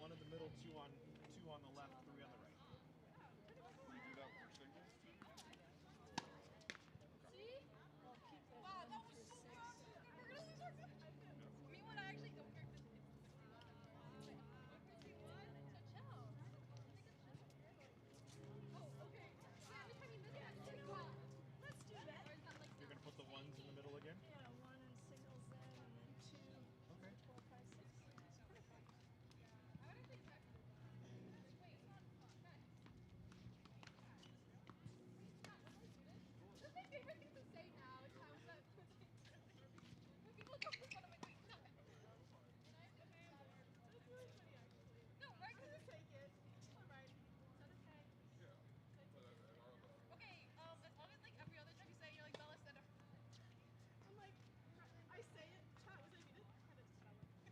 One in the middle, two on the left, three on the right. You do that with your singles too? See? Wow, that was so good. We're gonna lose our match. Meanwhile, I actually don't care. Oh, okay. Yeah, every time you miss it, I just take one. Let's do that. You're gonna put the ones in the middle again? Yeah, one in singles then, and then two. Okay. 4, 5, 6. That's my favorite thing to say now. It's how that when people go for fun, I'm like, wait, stop it. That's really funny, actually. No, right? I'll just take it. All right. Is that okay? Yeah. But at our level. Okay, as long as like every other time you say it, you're like, Bella said it. I'm like, I say it. Chat was like, you did kind of just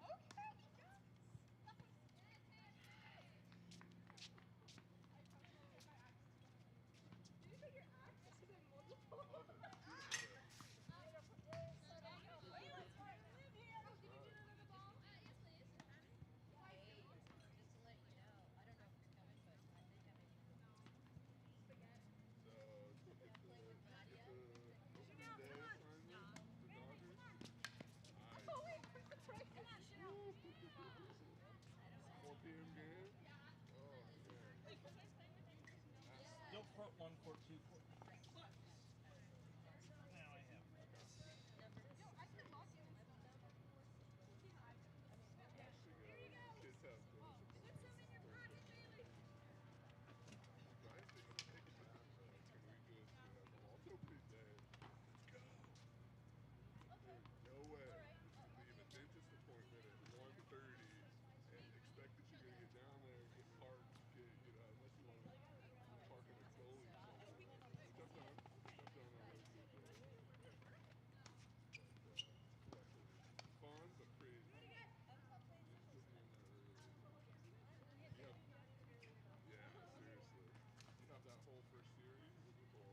Okay, yes. Did you say your axe? Yes, you did multiple. Love it. Did you do that on the ball? Yes, please. Just to let you know, I don't know who's coming, but I think I may be Spaghetti. So, get the opening day assignment, the Dodgers. Oh, wait, where's the break? Come on, Chanel. 4 p.m. game. Oh, man. Still court 1, court 2, court 3. Now I have. Yo, I spent lost in Here you go. Kids have those. Put some in your pocket, Bailey. Guys, they can take it down. Can we just have an auto-play day? Let's go. There's no way leave a dentist appointment at 1:30 and expect that you're going to get down there and get parked, unless you want to park in a goalie or something. Which I've done. I've done on those good days. Fun, but crazy. Yep. Yeah, seriously. You have that whole first series, or just they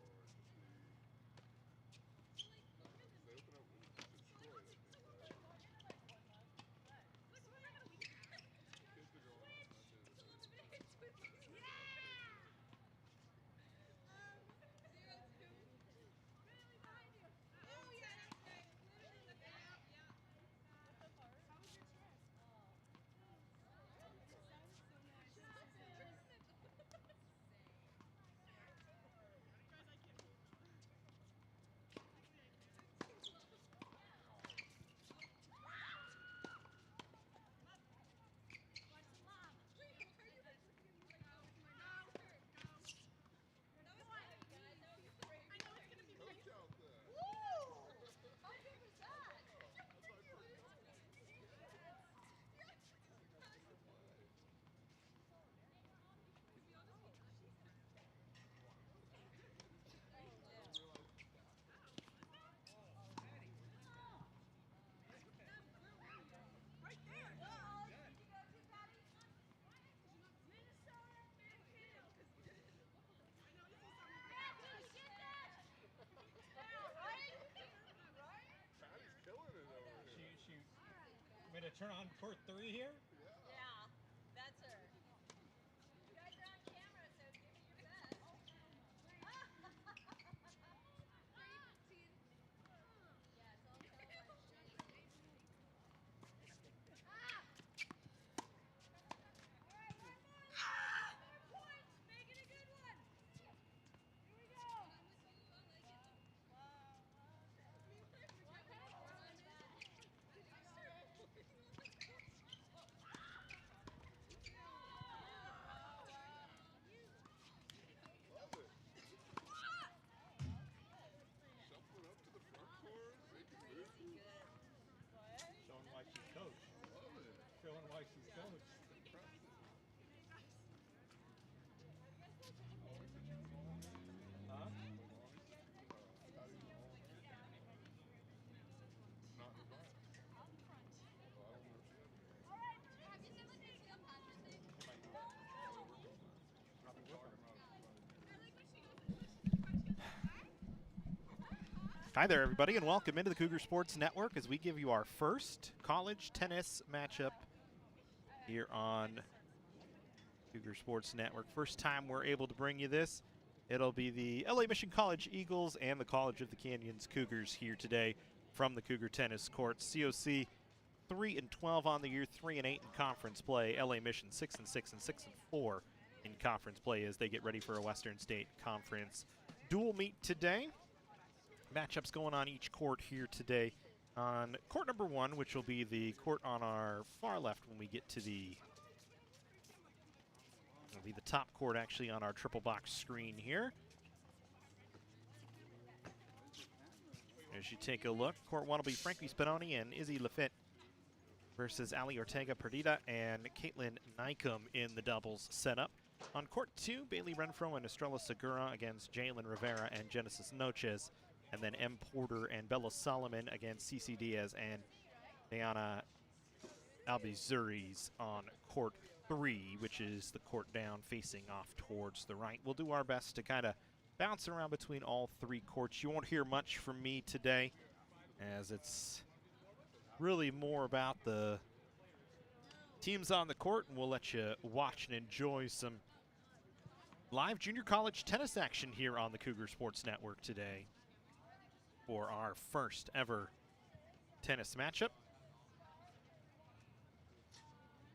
open up in Detroit, I think, right? Kids are going on that day. Oh, yeah. Literally look at it. How was your trip? Sounds so nice. Guys, I can't. Coach out there. Woo! How good was that? Right there. Patty's killing it over here. She made a turn on court 3 here? Yeah, that's her. You guys are on camera, so give it your best. Yeah, it's all televised. Make it a good one. Here we go. Love it. Shuffling up to the front court, making moves. Showing why she's coach. Love it. Showing why she's coach. Impressive. Huh? Not in the back. Well, I don't know if she All right. Have you seen the St. Patrick's Day? Probably with her. I like when she goes, when she goes back. Hi there, everybody, and welcome into the Cougar Sports Network as we give you our first college tennis matchup here on Cougar Sports Network. First time we're able to bring you this. It'll be the LA Mission College Eagles and the College of the Canyons Cougars here today from the Cougar Tennis Courts. COC 3-12 on the year, 3-8 in conference play. LA Mission 6-6 and 6-4 in conference play as they get ready for a Western State Conference dual meet today. Matchups going on each court here today. On court number 1, which will be the court on our far left when we get to it'll be the top court actually on our triple box screen here. As you take a look, court 1 will be Frankie Spanoni and Izzy Lafitte versus Ali Ortega Perdita and Caitlin Nykum in the doubles setup. On court 2, Bailey Renfro and Estrella Segura against Jalen Rivera and Genesis Noches. And then M. Porter and Bella Solomon against CC Diaz and Diana Albizuris on court 3, which is the court down facing off towards the right. We'll do our best to kind of bounce around between all 3 courts. You won't hear much from me today, as it's really more about the teams on the court, and we'll let you watch and enjoy some live junior college tennis action here on the Cougar Sports Network today for our first ever tennis matchup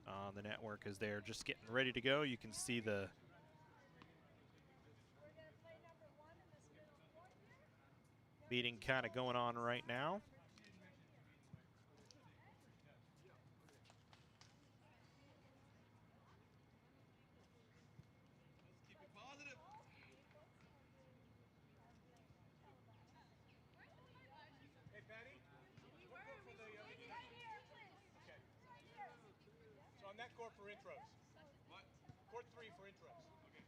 on the network as they're just getting ready to go. You can see the meeting kind of going on right now. On that court for intros. What? Court 3 for intros. Okay.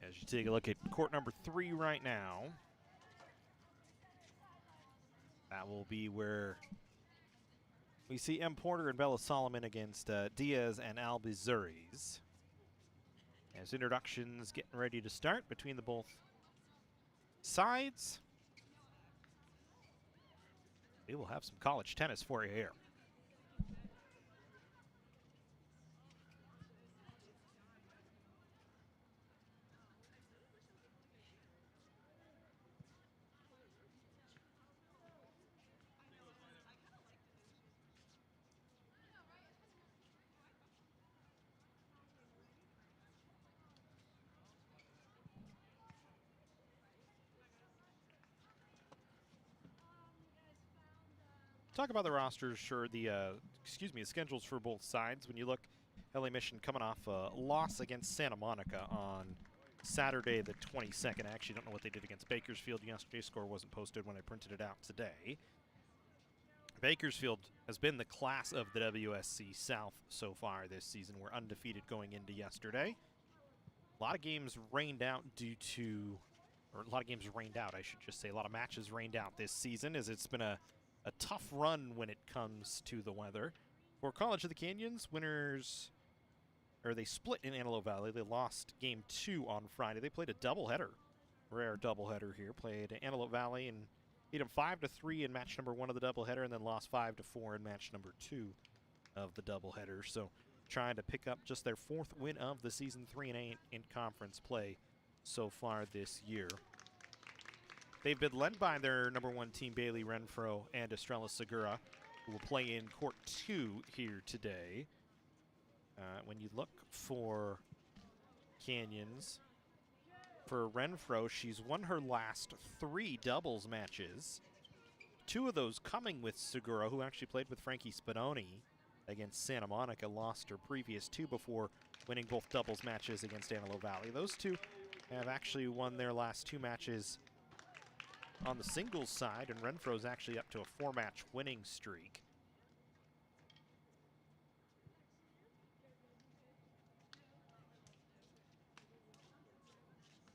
As you take a look at court number 3 right now, that will be where we see M. Porter and Bella Solomon against Diaz and Albizuris. As introductions getting ready to start between the both sides. We will have some college tennis for you here. Talk about the rosters, sure, the schedules for both sides. When you look, LA Mission coming off a loss against Santa Monica on Saturday the 22nd. I actually don't know what they did against Bakersfield yesterday. Score wasn't posted when I printed it out today. Bakersfield has been the class of the WSC South so far this season. We're undefeated going into yesterday. A lot of games rained out I should just say. A lot of matches rained out this season as it's been a tough run when it comes to the weather. For College of the Canyons, they split in Antelope Valley. They lost game 2 on Friday. They played a doubleheader, rare doubleheader here. Played Antelope Valley and beat them 5-3 in match number 1 of the doubleheader, and then lost 5-4 in match number 2 of the doubleheader. So trying to pick up just their 4th win of the season, 3-8 in conference play so far this year. They've been led by their number 1 team, Bailey Renfro and Estrella Segura, who will play in court 2 here today. When you look for Canyons, for Renfro, she's won her last 3 doubles matches. 2 of those coming with Segura, who actually played with Frankie Spanoni against Santa Monica, lost her previous 2 before winning both doubles matches against Antelope Valley. Those 2 have actually won their last 2 matches on the singles side, and Renfro's actually up to a 4-match winning streak.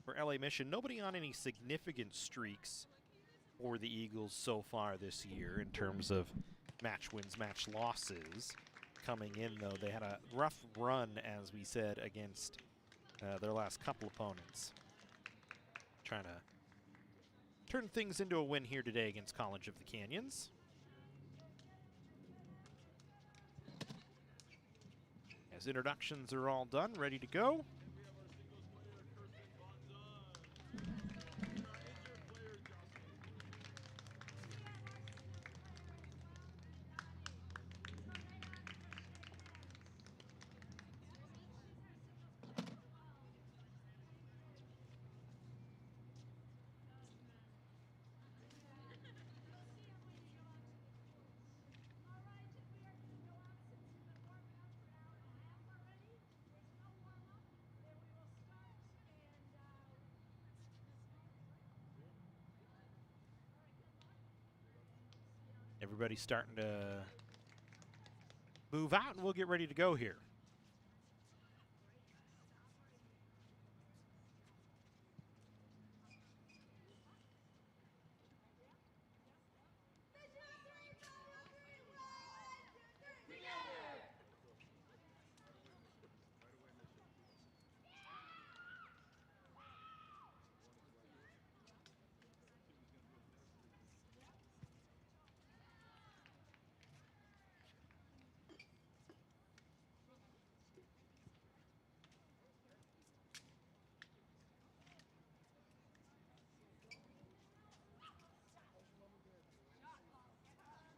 For LA Mission, nobody on any significant streaks for the Eagles so far this year in terms of match wins, match losses coming in, though. They had a rough run, as we said, against their last couple opponents. Trying to turn things into a win here today against College of the Canyons. As introductions are all done, ready to go. Everybody's starting to move out, and we'll get ready to go here.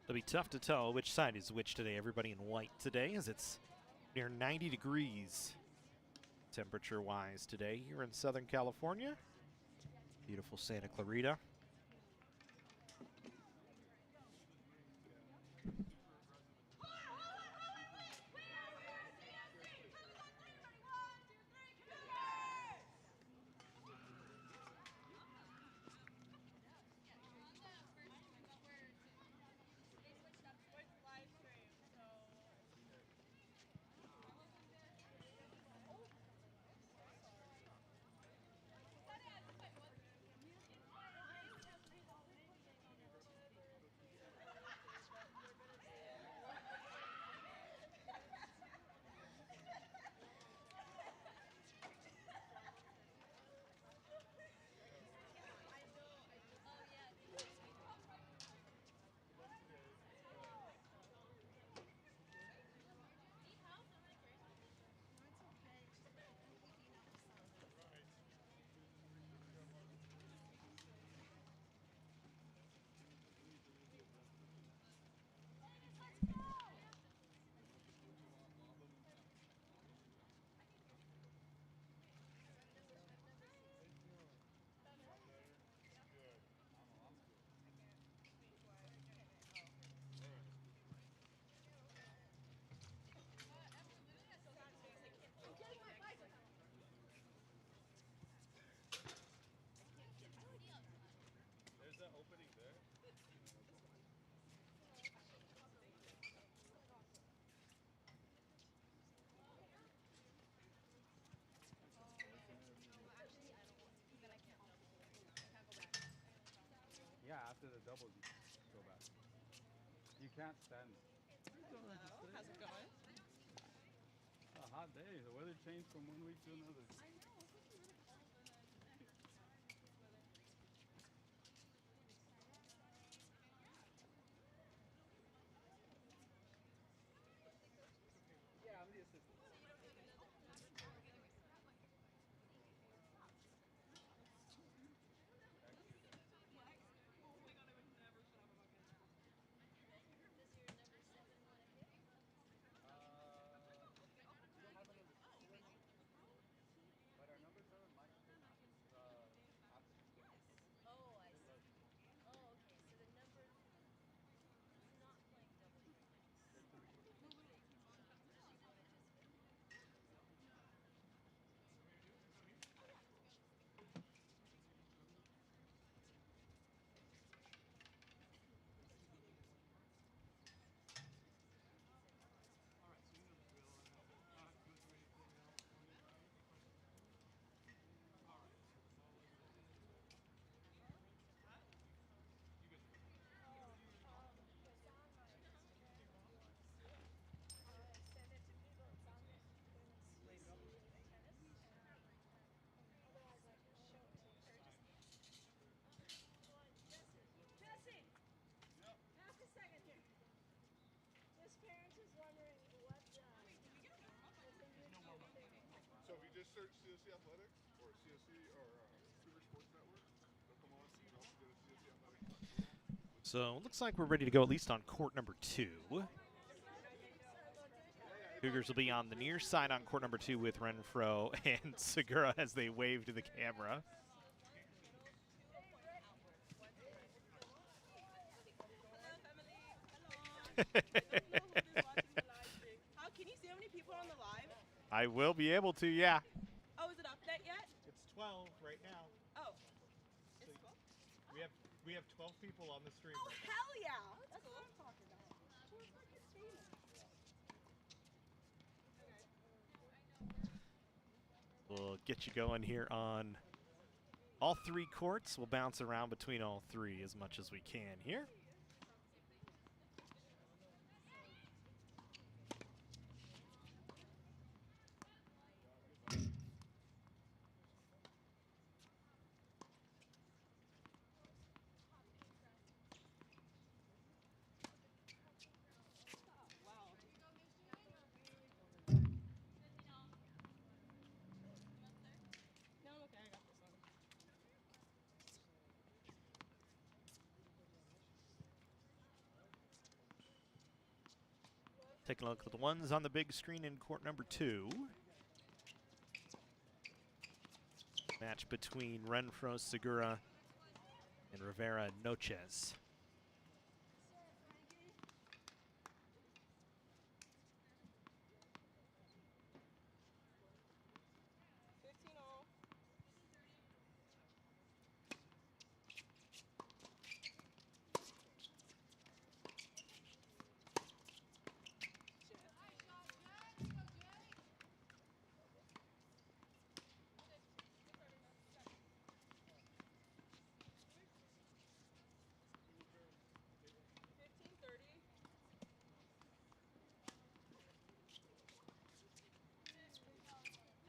It'll be tough to tell which side is which today. Everybody in white today, as it's near 90 degrees temperature-wise today here in Southern California. Beautiful Santa Clarita. Yeah, after the double, you go back. You can't stand. Hello, how's it going? A hot day. The weather changed from one week to another. Yeah, I'm the assistant. search CSC Athletics or CSC or Cougar Sports Network. They'll come on. You can also go to cscathletics.com. So it looks like we're ready to go at least on court number 2. Cougars will be on the near side on court number 2 with Renfro and Segura as they wave to the camera. How can you see how many people are on the live? I will be able to, yeah. Oh, is it up yet? It's 12 right now. Oh, it's 12. We have 12 people on the stream. Oh, Right now. hell yeah! That's what I'm talking about. We're fucking famous. We'll get you going here on all 3 courts. We'll bounce around between all 3 as much as we can here. No, I'm okay. I got this one. Taking a look at the ones on the big screen in court number 2. Match between Renfro, Segura, and Rivera Noches.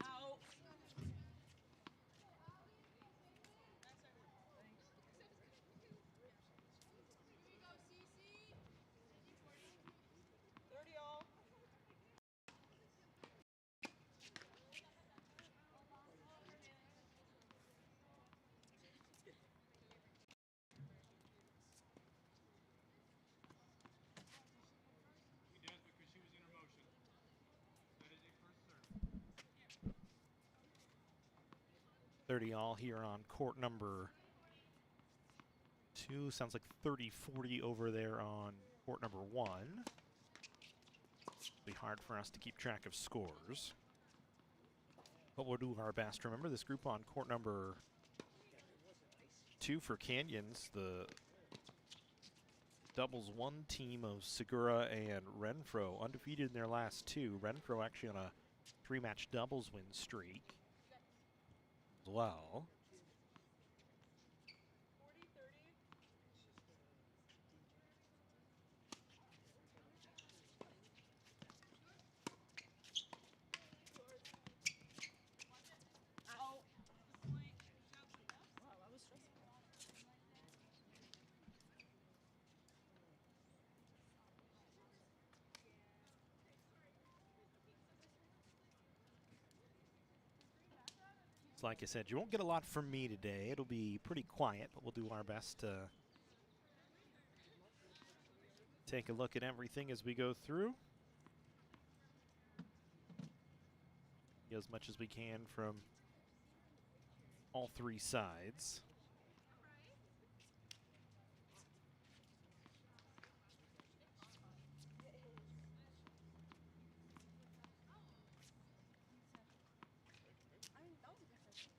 Out. He does because she was in her motion. That is a first serve. 30 all here on court number 2. Sounds like 30-40 over there on court number 1. It'll be hard for us to keep track of scores. But we'll do our best. Remember this group on court number 2 for Canyons, the doubles 1 team of Segura and Renfro, undefeated in their last 2. Renfro actually on a 3-match doubles win streak as well. Out. Wow, that was stressful. So like I said, you won't get a lot from me today. It'll be pretty quiet, but we'll do our best to take a look at everything as we go through. Get as much as we can from all 3 sides. I mean, that was a good session.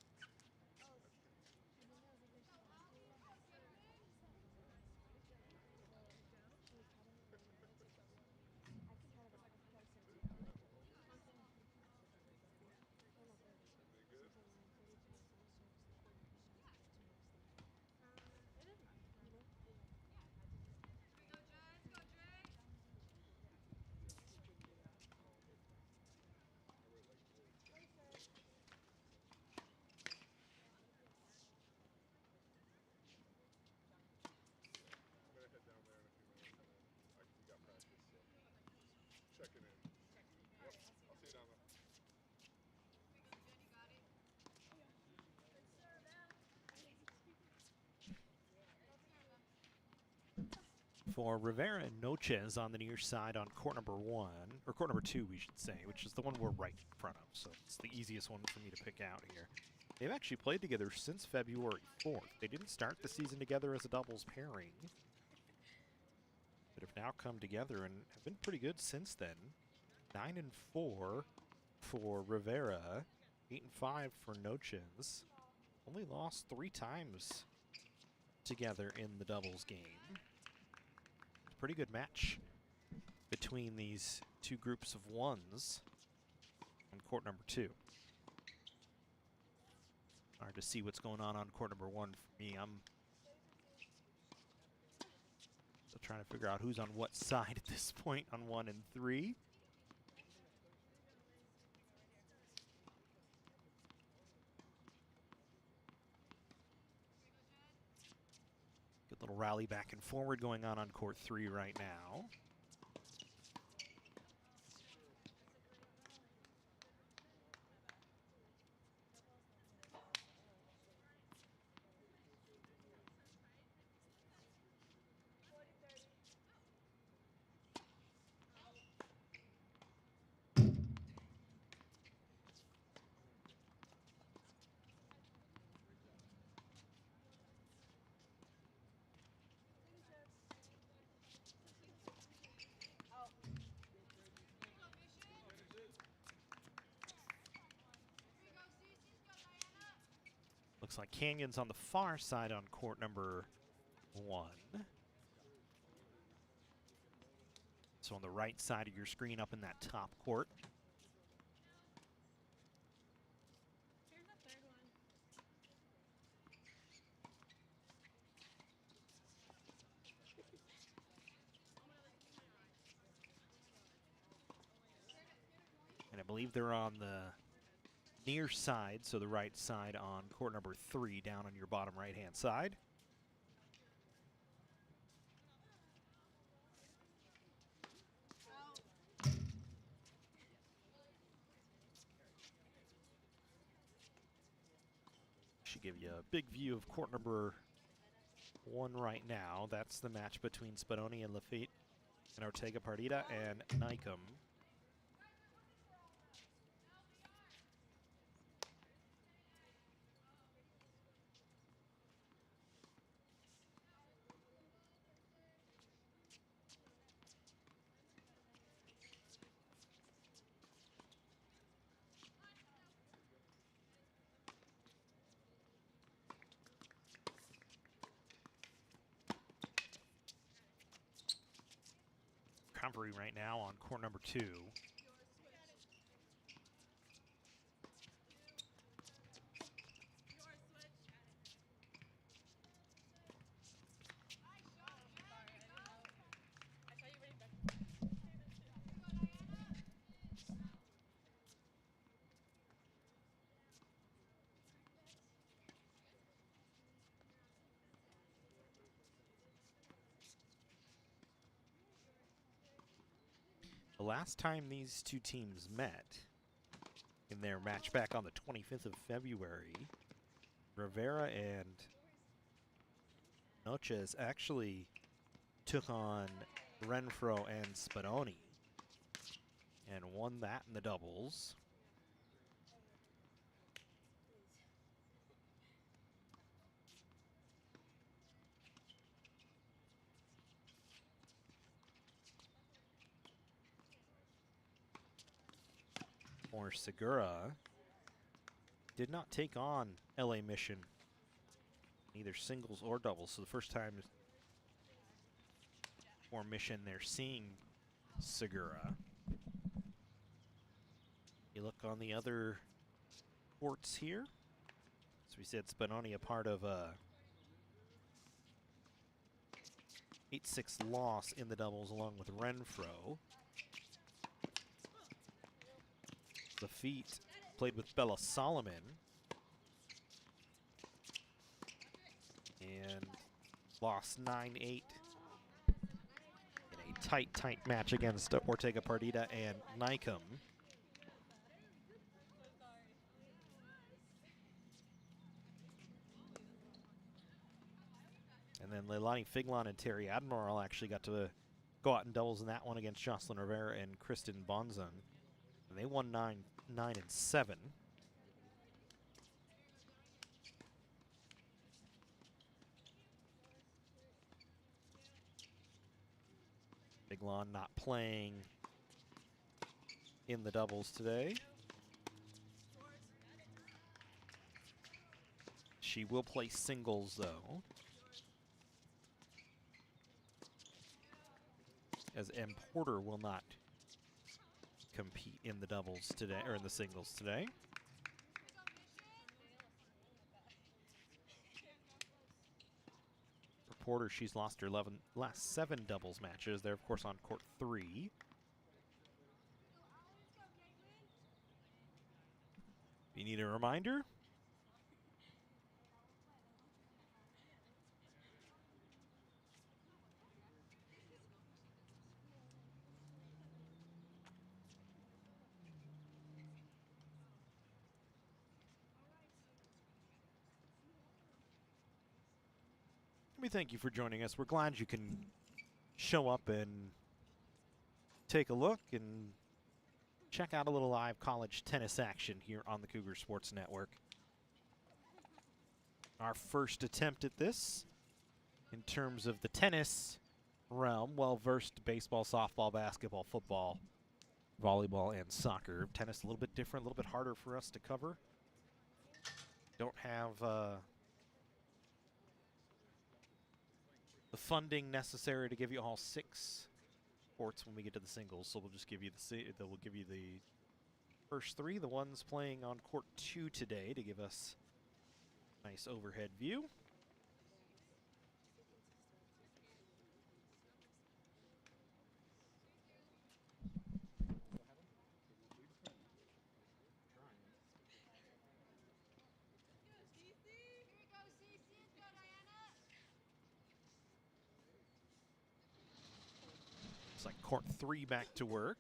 for Rivera and Noches on the near side on court number 1, or court number 2, we should say, which is the one we're right in front of. So it's the easiest one for me to pick out here. They've actually played together since February 4th. They didn't start the season together as a doubles pairing, but have now come together and have been pretty good since then. 9-4 for Rivera, 8-5 for Noches. Only lost 3 times together in the doubles game. It's a pretty good match between these two groups of ones on court number 2. Hard to see what's going on court number 1 for me. I'm still trying to figure out who's on what side at this point on 1 and 3. Good little rally back and forward going on court 3 right now. Looks like Canyon's on the far side on court number 1. So on the right side of your screen up in that top court. Here's the third one. And I believe they're on the near side, so the right side on court number 3 down on your bottom right-hand side. Should give you a big view of court number 1 right now. That's the match between Spadoni and Lafitte and Ortega Partida and Nycom. Recovery right now on court number 2. The last time these two teams met in their match back on the 25th of February, Rivera and Noches actually took on Renfro and Spadoni and won that in the doubles. Or Segura did not take on LA Mission, either singles or doubles. So the first time for Mission they're seeing Segura. You look on the other courts here. As we said, Spadoni a part of a 8-6 loss in the doubles along with Renfro. Lafitte played with Bella Solomon and lost 9-8 in a tight match against Ortega Partida and Nycom. And then Leilani Figlon and Terry Admiral actually got to go out in doubles in that one against Jocelyn Rivera and Kristen Bonzon. And they won 9 and 7. Figlon not playing in the doubles today. She will play singles, though, as M. Porter will not compete in the doubles today, or in the singles today. For Porter, she's lost her last 7 doubles matches. They're, of course, on court 3. If you need a reminder, we thank you for joining us. We're glad you can show up and take a look and check out a little live college tennis action here on the Cougar Sports Network. Our first attempt at this in terms of the tennis realm, well-versed baseball, softball, basketball, football, volleyball, and soccer. Tennis a little bit different, a little bit harder for us to cover. Don't have the funding necessary to give you all 6 courts when we get to the singles, so we'll just give you we'll give you the first 3, the ones playing on court 2 today, to give us a nice overhead view. It's like court 3 back to work.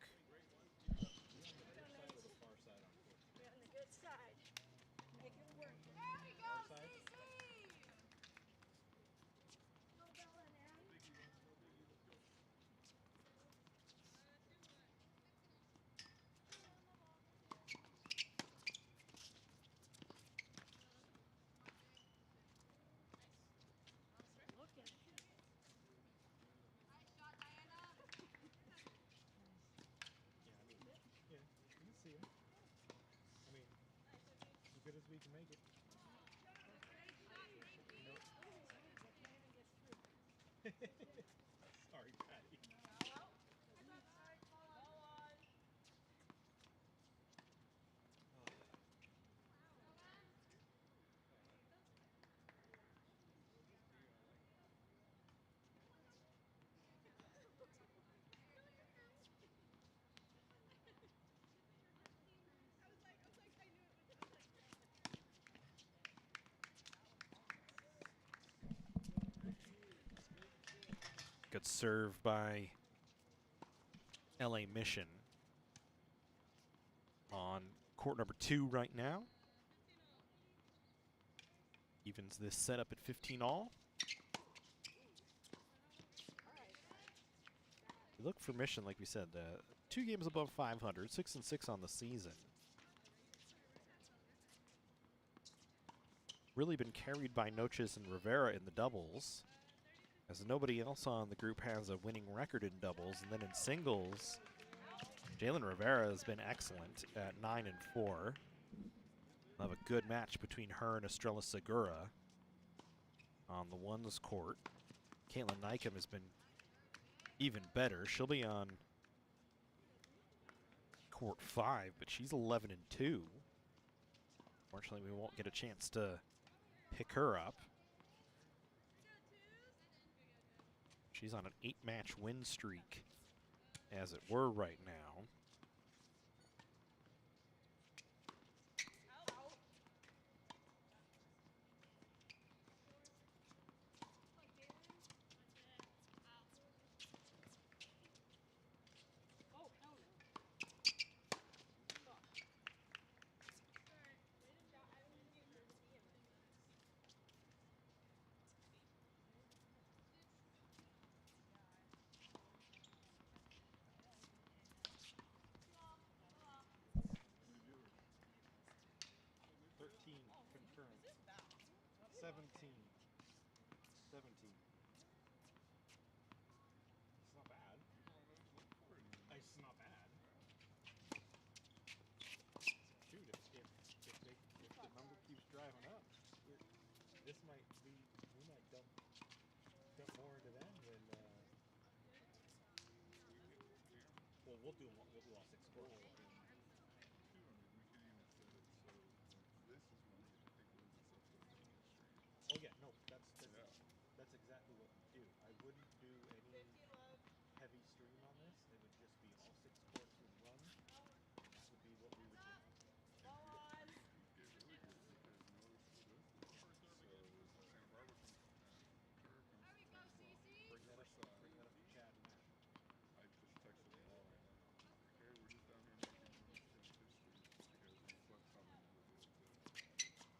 We can make it. Sorry, Patty. Good serve by LA Mission on court number 2 right now. Evens this setup at 15 all. Look for Mission, like we said, 2 games above 500, 6-6 on the season. Really been carried by Noches and Rivera in the doubles, as nobody else on the group has a winning record in doubles. And then in singles, Jalen Rivera has been excellent at 9-4. We'll have a good match between her and Estrella Segura on the ones court. Caitlin Nykum has been even better. She'll be on court 5, but she's 11-2. Fortunately, we won't get a chance to pick her up. She's on an 8-match win streak, as it were, right now. 17. 17. It's not bad. It's not bad. Shoot, if the number keeps driving up, this might be, we might dump more into them than. Well, we'll do all 6 scores. Too, I mean, we could even set it so like this is when I think lends itself to a heavy stream. Oh yeah, no, Yeah. That's exactly what we do. I wouldn't do any 50 love. heavy stream on this. It would just be all 6 courts would run, and that would be what we would do. Go on. These get really good because no other school does this. So Santa Barbara comes to town, Ventura comes There we to go, town. Cece. Bring that up to Chad and Matt. I just texted them all right now. Like, hey, we're just down here making women's tennis history because we flipped something and we're doing it.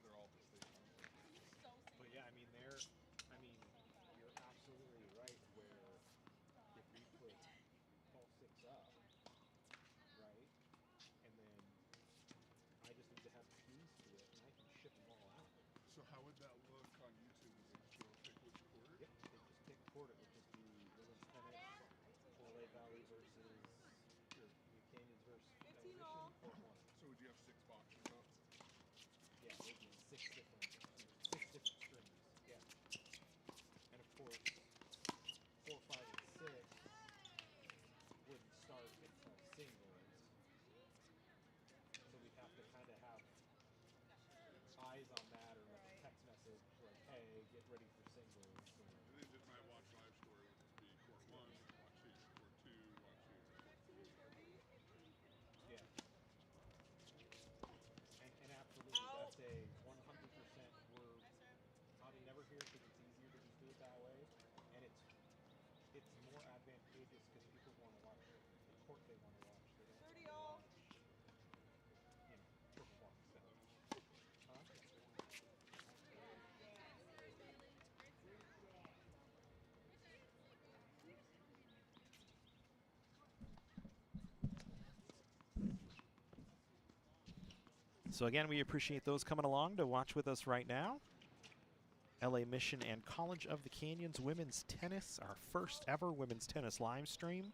They're all the state conference. So But yeah, I mean, you're absolutely right. Where if we put all 6 up, right, and then I just need to have the keys to it, and I can ship them all out. So how would that look on YouTube? Would they just go pick which court? Yep, they just pick court. It would just be women's tennis, LA Valley versus or New Canyons versus 15 Mission, all. court 1. So would you have 6 boxes up? Yeah, there'd be 6 different strings. Yeah, and of course, 4, 5, and 6 wouldn't start until singles. So we'd have to kind of have eyes on that, or like a text message like, "Hey, get ready for singles." And then just my watch live score would just be court 1, watch here, court 2, watch here, court 3. Yeah. And absolutely, Ow. that's a 100%. We're probably never here because it's easier to just do it that way, and it's more advantageous because people want to watch the court they want to watch. They don't 30 wanna all. watch, triple block stuff. Huh? So again, we appreciate those coming along to watch with us right now. LA Mission and College of the Canyons women's tennis, our first ever women's tennis live stream.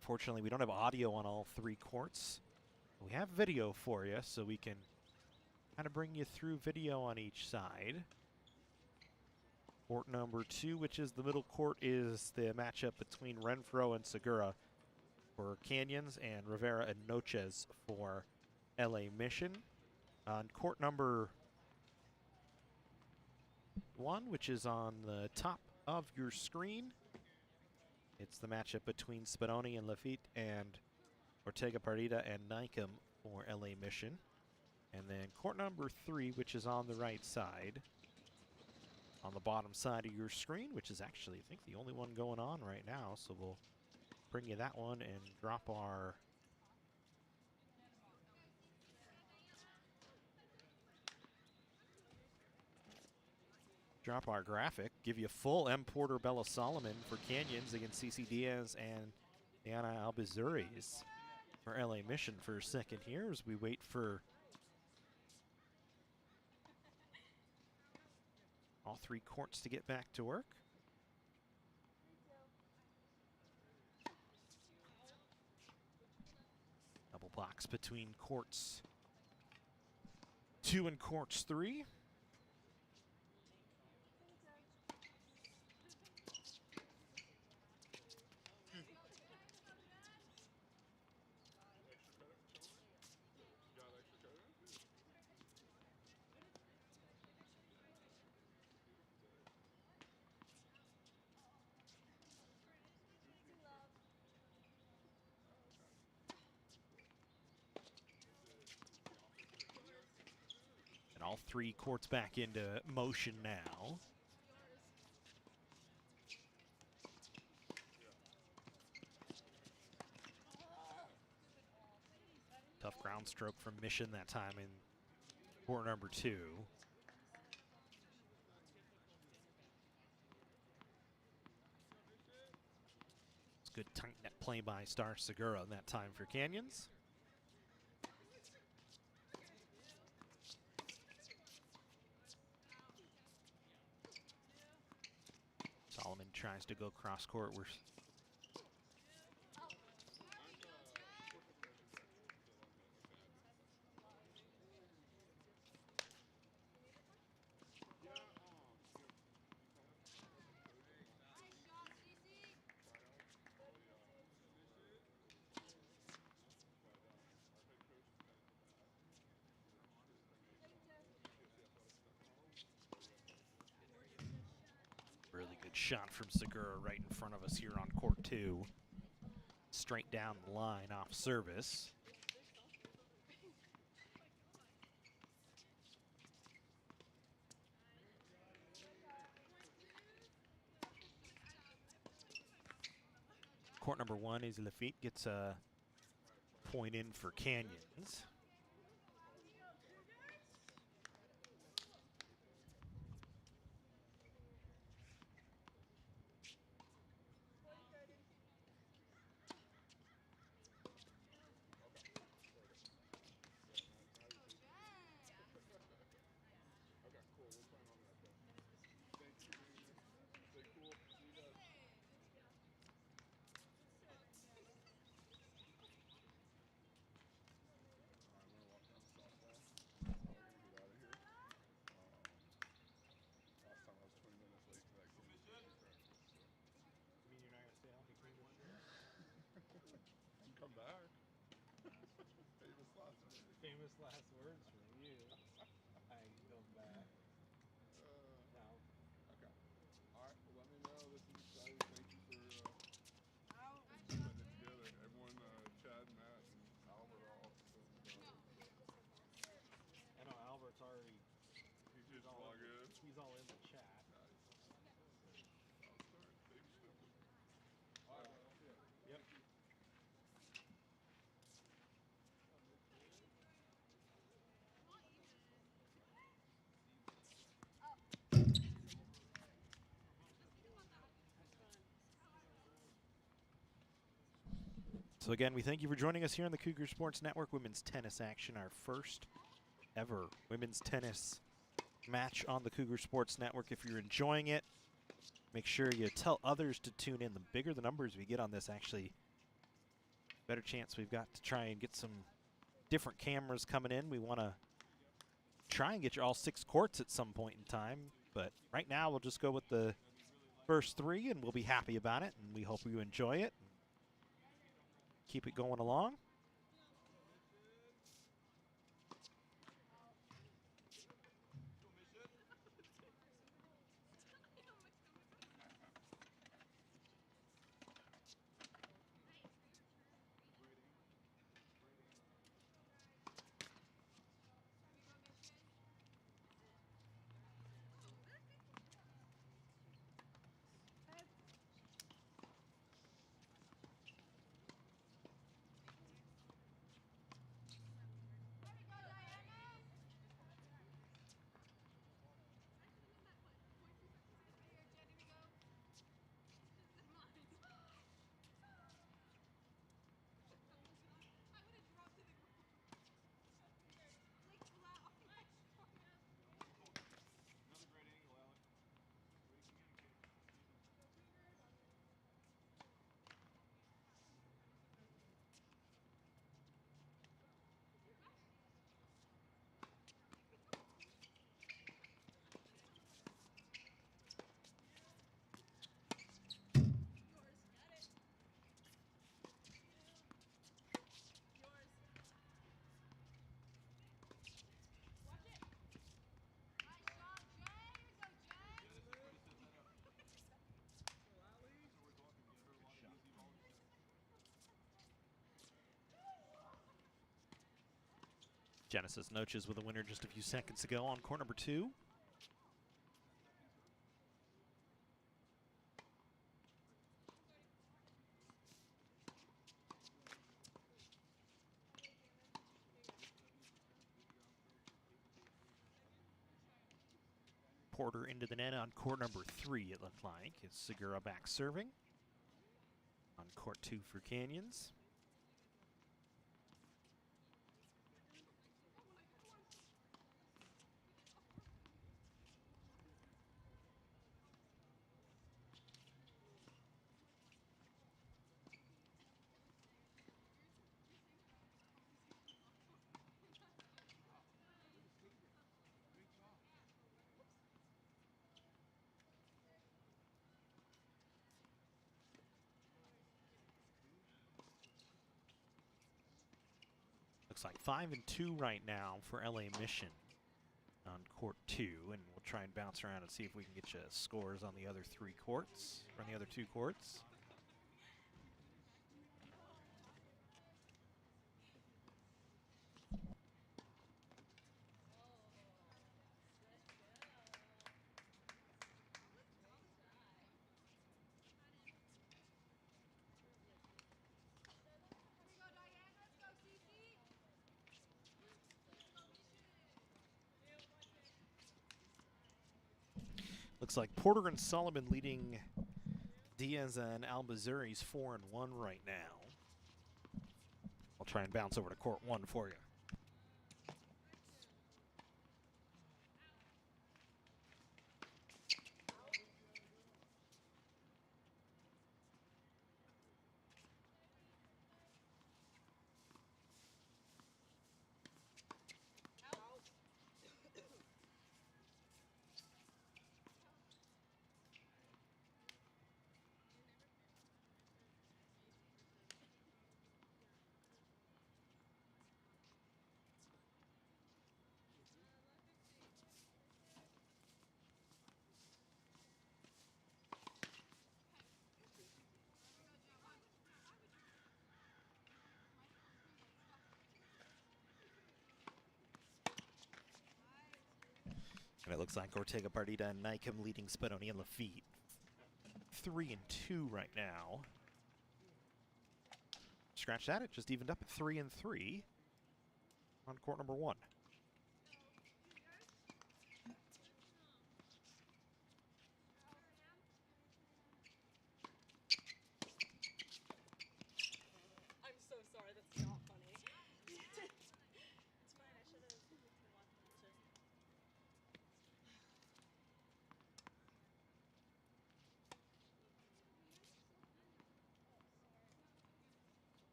Fortunately, we don't have audio on all 3 courts. We have video for you, so we can kind of bring you through video on each side. Court number 2, which is the middle court, is the matchup between Renfro and Segura for Canyons and Rivera and Noches for LA Mission. On court number 1, which is on the top of your screen, it's the matchup between Spadoni and Lafitte and Ortega Pardita and Nycom for LA Mission. And then court number 3, which is on the right side, on the bottom side of your screen, which is actually, I think, the only one going on right now. So we'll bring you that one and drop our graphic, give you full M. Porter Bella Solomon for Canyons against CC Diaz and Diana Albizuris for LA Mission for a second here as we wait for all 3 courts to get back to work. Double box between courts 2 and courts 3. Extra credit for Tony? You got extra credit? And all 3 courts back into motion now. Tough ground stroke from Mission that time in court number 2. It's good tight net play by Star Segura in that time for Canyons. tries to go cross court. We're really good shot from Segura right in front of us here on court 2. Straight down the line off service. Court number 1 is Lafitte gets a point in for Canyons. Okay, cool. We'll plan on that then. Thank you for being here. Stay cool. See you guys. I'm gonna walk down to softball. We're gonna get out of here. Last time I was 20 minutes late to that game. Practice, so. You mean you're not going to stay healthy clean this year? And come back. Famous last words. Famous last words from you. I come back. No. Okay. All right. Well, let me know. This is exciting. Thank you for putting it together. Everyone, Chad, Matt, and Albert are all putting it together. I know Albert's already. He's all good. He's all in the chat. Nice. I'll start. Baby stepping. All right. I'll see ya. Yep. So again, we thank you for joining us here on the Cougar Sports Network women's tennis action, our first ever women's tennis match on the Cougar Sports Network. If you're enjoying it, make sure you tell others to tune in. The bigger the numbers we get on this, actually, better chance we've got to try and get some different cameras coming in. We want to try and get you all 6 courts at some point in time, but right now we'll just go with the first 3, and we'll be happy about it, and we hope you enjoy it. Keep it going along. Genesis Noches with a winner just a few seconds ago on court number 2. Porter into the net on court number 3, it looked like. It's Segura back serving on court 2 for Canyons. Looks like 5-2 right now for LA Mission on court 2, and we'll try and bounce around and see if we can get you scores on the other 3 courts, or on the other 2 courts. Looks like Porter and Solomon leading Diaz and Albazuris 4-1 right now. I'll try and bounce over to court 1 for you. And it looks like Ortega Partida and Nycom leading Spadoni and Lafitte 3-2 right now. Scratch that, it just evened up at 3-3 on court number 1. I'm so sorry, that's not funny. It's fine, I should have watched it.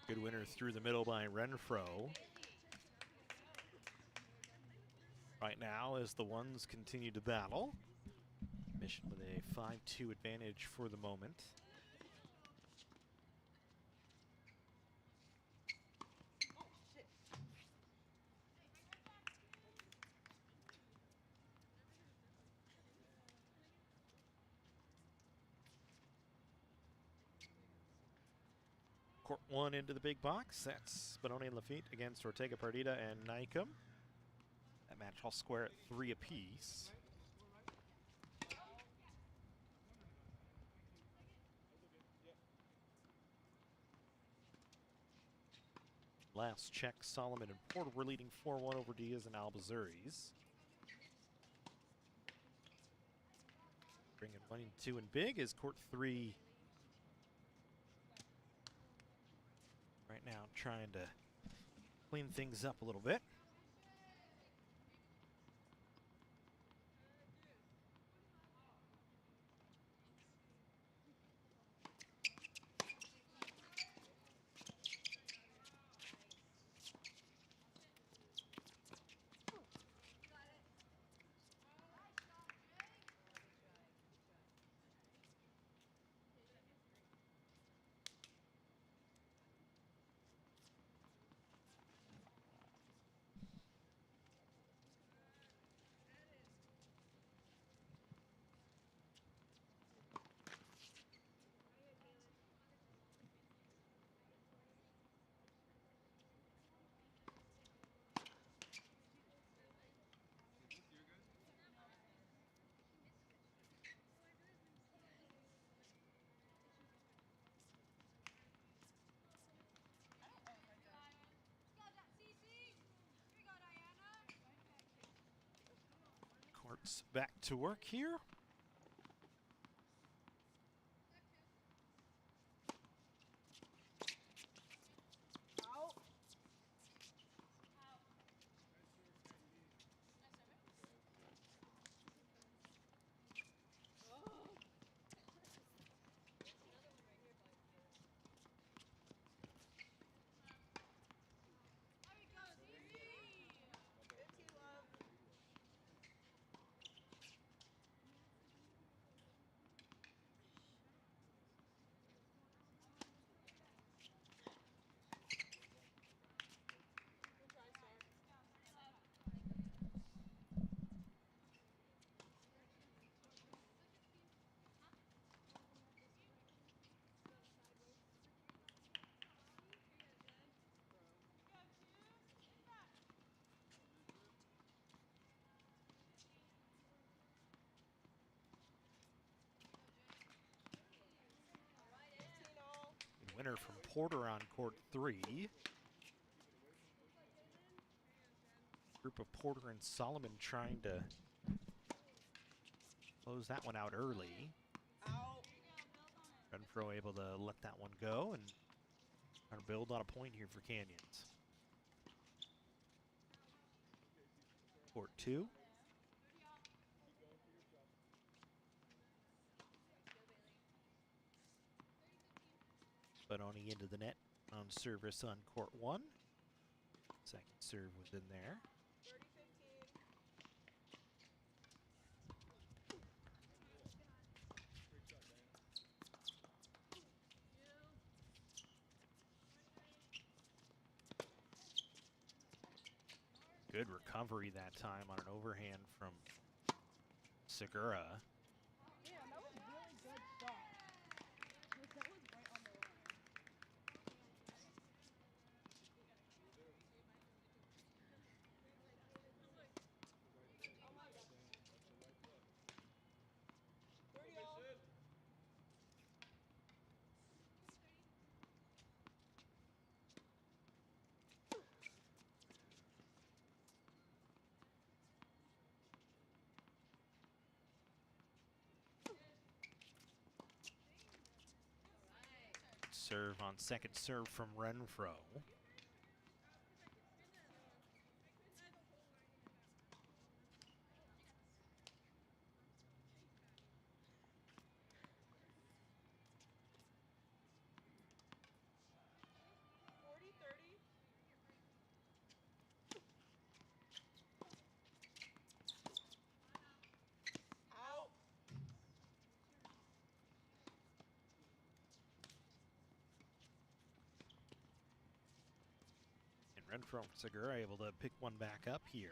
Good winner through the middle by Renfro. Right now, as the ones continue to battle, Mission with a 5-2 advantage for the moment. Court 1 into the big box. That's Spadoni and Lafitte against Ortega Partida and Nycom. That match all square at 3 apiece. Last check, Solomon and Porter were leading 4-1 over Diaz and Albazuris. Bringing 1 and 2 and big is court 3. Right now, trying to clean things up a little bit. Court's back to work here. Winner from Porter on court 3. Group of Porter and Solomon trying to close that one out early. Renfro able to let that one go and try to build on a point here for Canyons. Court 2. Benoni into the net on service on court 1. Second serve was in there. 30-15. Good recovery that time on an overhand from Segura. Yeah, that was really good shot. Like, that was right on the line. Oh my god. 30 all. Serve on second serve from Renfro. Out. And Renfro and Segura able to pick one back up here.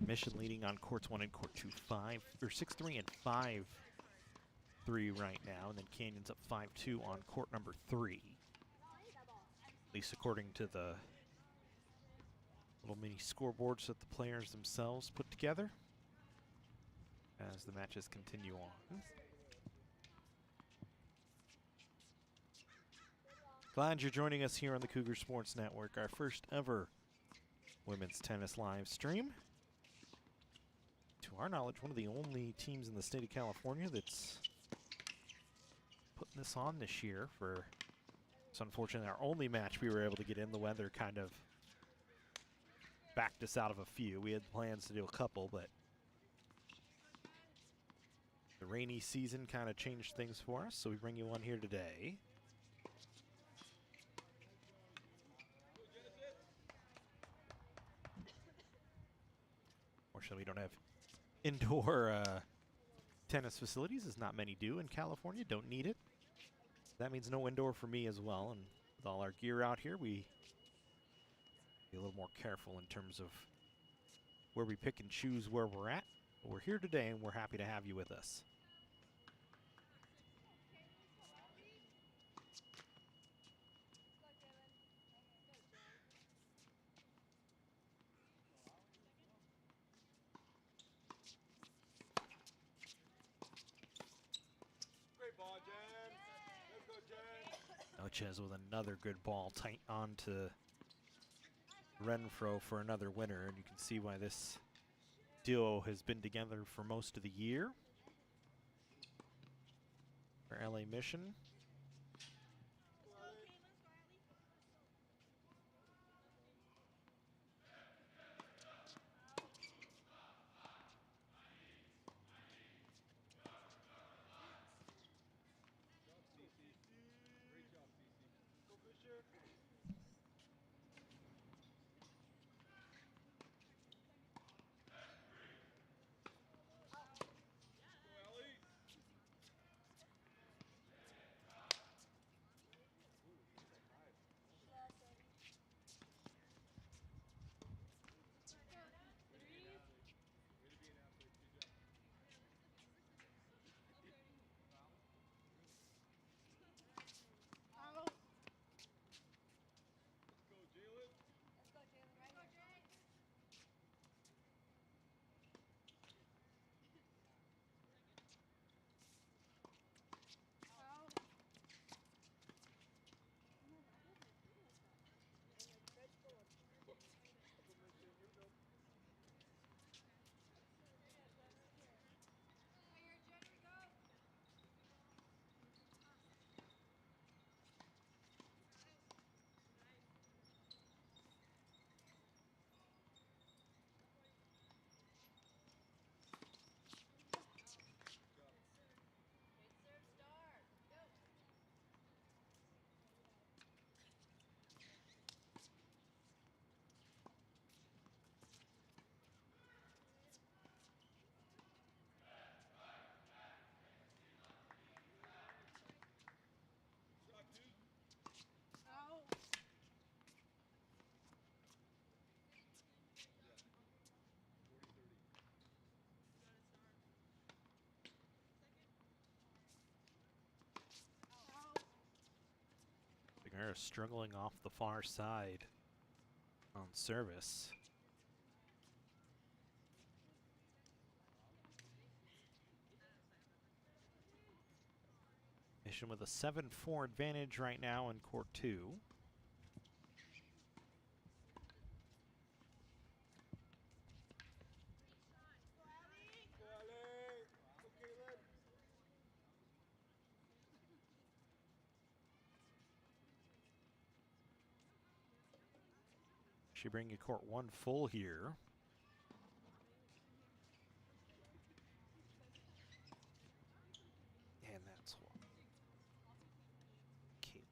Mission leading on courts 1 and court 2, 6-3 and 5-3 right now, and then Canyon's up 5-2 on court number 3. At least according to the little mini scoreboards that the players themselves put together as the matches continue on. Glad you're joining us here on the Cougar Sports Network, our first ever women's tennis live stream. To our knowledge, one of the only teams in the state of California that's putting this on this year. It's unfortunately our only match we were able to get in. The weather kind of backed us out of a few. We had plans to do a couple, but the rainy season kind of changed things for us, so we bring you one here today. Fortunately, we don't have indoor tennis facilities, as not many do in California. Don't need it. That means no indoor for me as well. And with all our gear out here, we be a little more careful in terms of where we pick and choose where we're at. But we're here today, and we're happy to have you with us. Great ball, Jen. Let's go, Jen. Ochez with another good ball, tight on to Renfro for another winner, and you can see why this duo has been together for most of the year. For LA Mission. Figueroa struggling off the far side on service. Mission with a 7-4 advantage right now in court 2. She bring you court 1 full here. And that's what. Okay.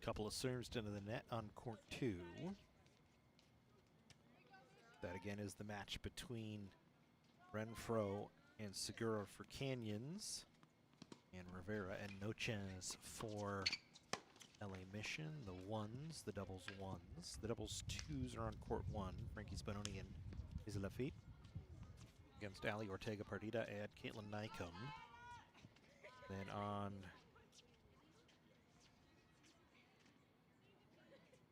couple of serves into the net on court 2. That again is the match between Renfro and Segura for Canyons, and Rivera and Noches for LA Mission. The ones, the doubles ones. The doubles twos are on court 1. Frankie Spanoni and Izzy Lafitte against Ali Ortega Pardita and Caitlin Nycomb. Then on,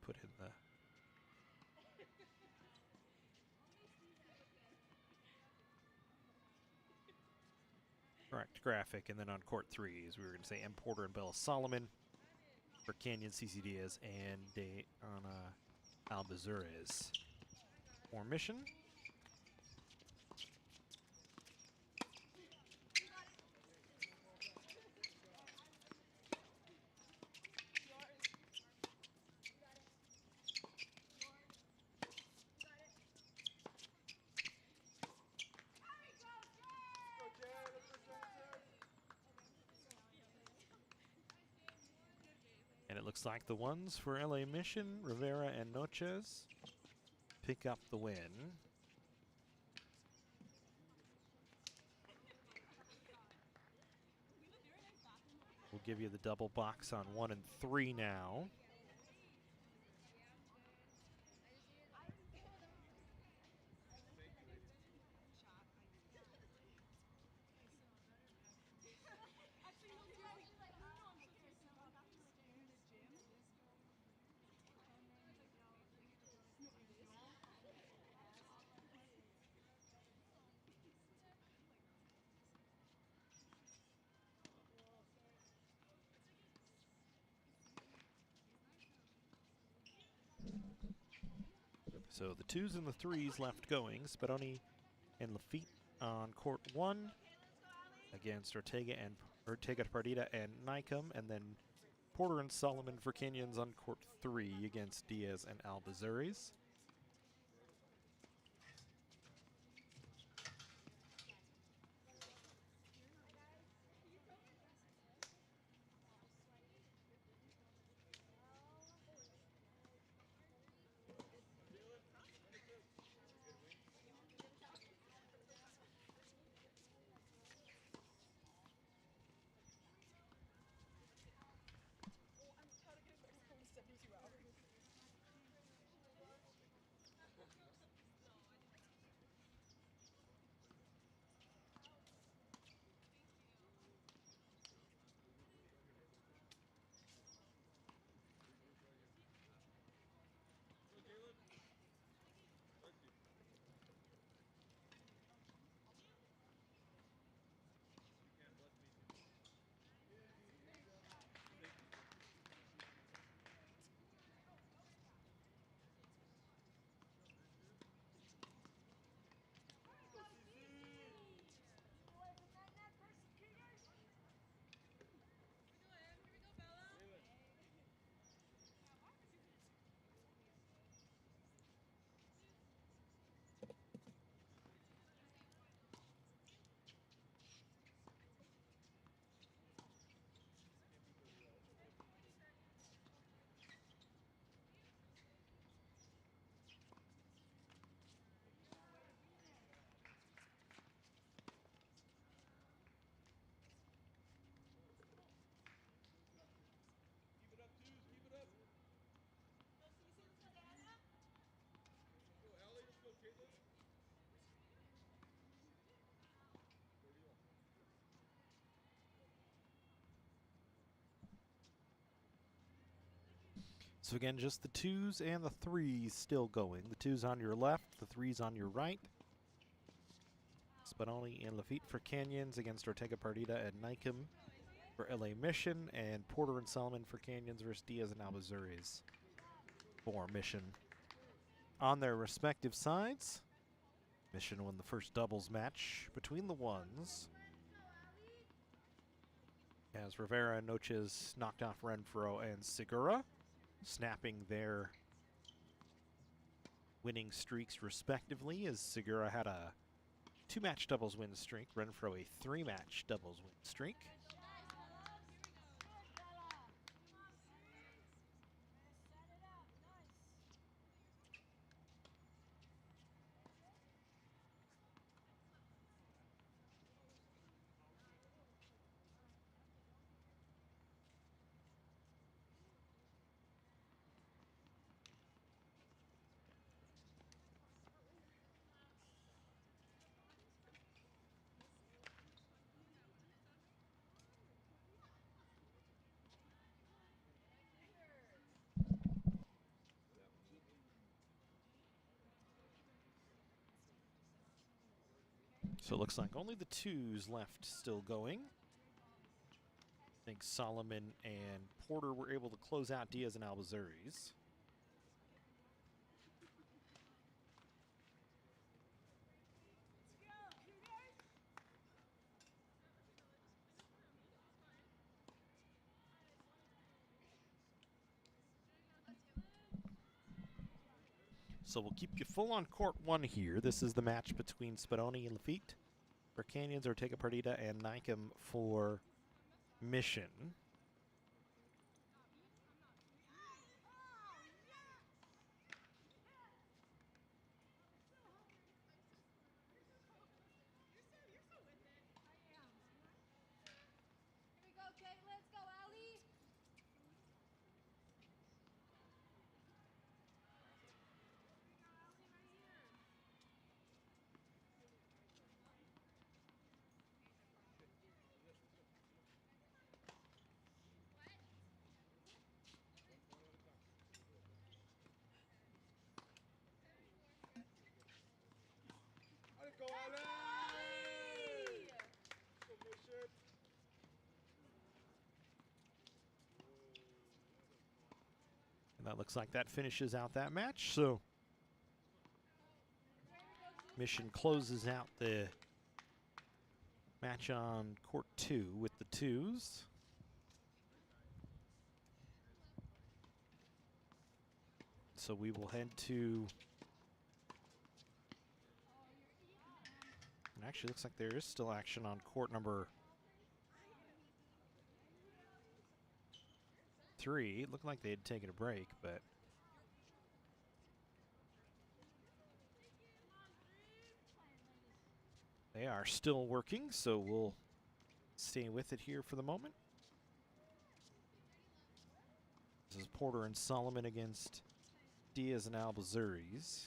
put in the correct graphic, and then on court 3s, we were going to say M. Porter and Bella Solomon for Canyon, CC Diaz, and Dayana Albazurez for Mission. And it looks like the ones for LA Mission, Rivera and Noches, pick up the win. We'll give you the double box on 1 and 3 now. So the 2s and the 3s left going. Spadoni and Lafitte on court 1 against Ortega Pardita and Nycomb, and then Porter and Solomon for Canyons on court 3 against Diaz and Albazurez. So again, just the 2s and the 3s still going. The 2s on your left, the 3s on your right. Spanoni and Lafitte for Canyons against Ortega Pardita and Nycomb for LA Mission, and Porter and Solomon for Canyons versus Diaz and Albazurez for Mission. On their respective sides, Mission won the first doubles match between the ones, as Rivera and Noches knocked off Renfro and Segura, snapping their winning streaks respectively, as Segura had a 2-match doubles win streak, Renfro a 3-match doubles win streak. So it looks like only the twos left still going. I think Solomon and Porter were able to close out Diaz and Albazuris. So we'll keep you full on court one here. This is the match between Spadoni and Lafitte for Canyons, Ortega Perdita, and Nycom for Mission. Here we go, Kate. Let's go, Allie. I didn't go Allie! Submission. And that looks like that finishes out that match. So Mission closes out the match on court 2 with the twos. So we will head to, and actually looks like there is still action on court number 3. It looked like they had taken a break, but they are still working, so we'll stay with it here for the moment. This is Porter and Solomon against Diaz and Albazuris.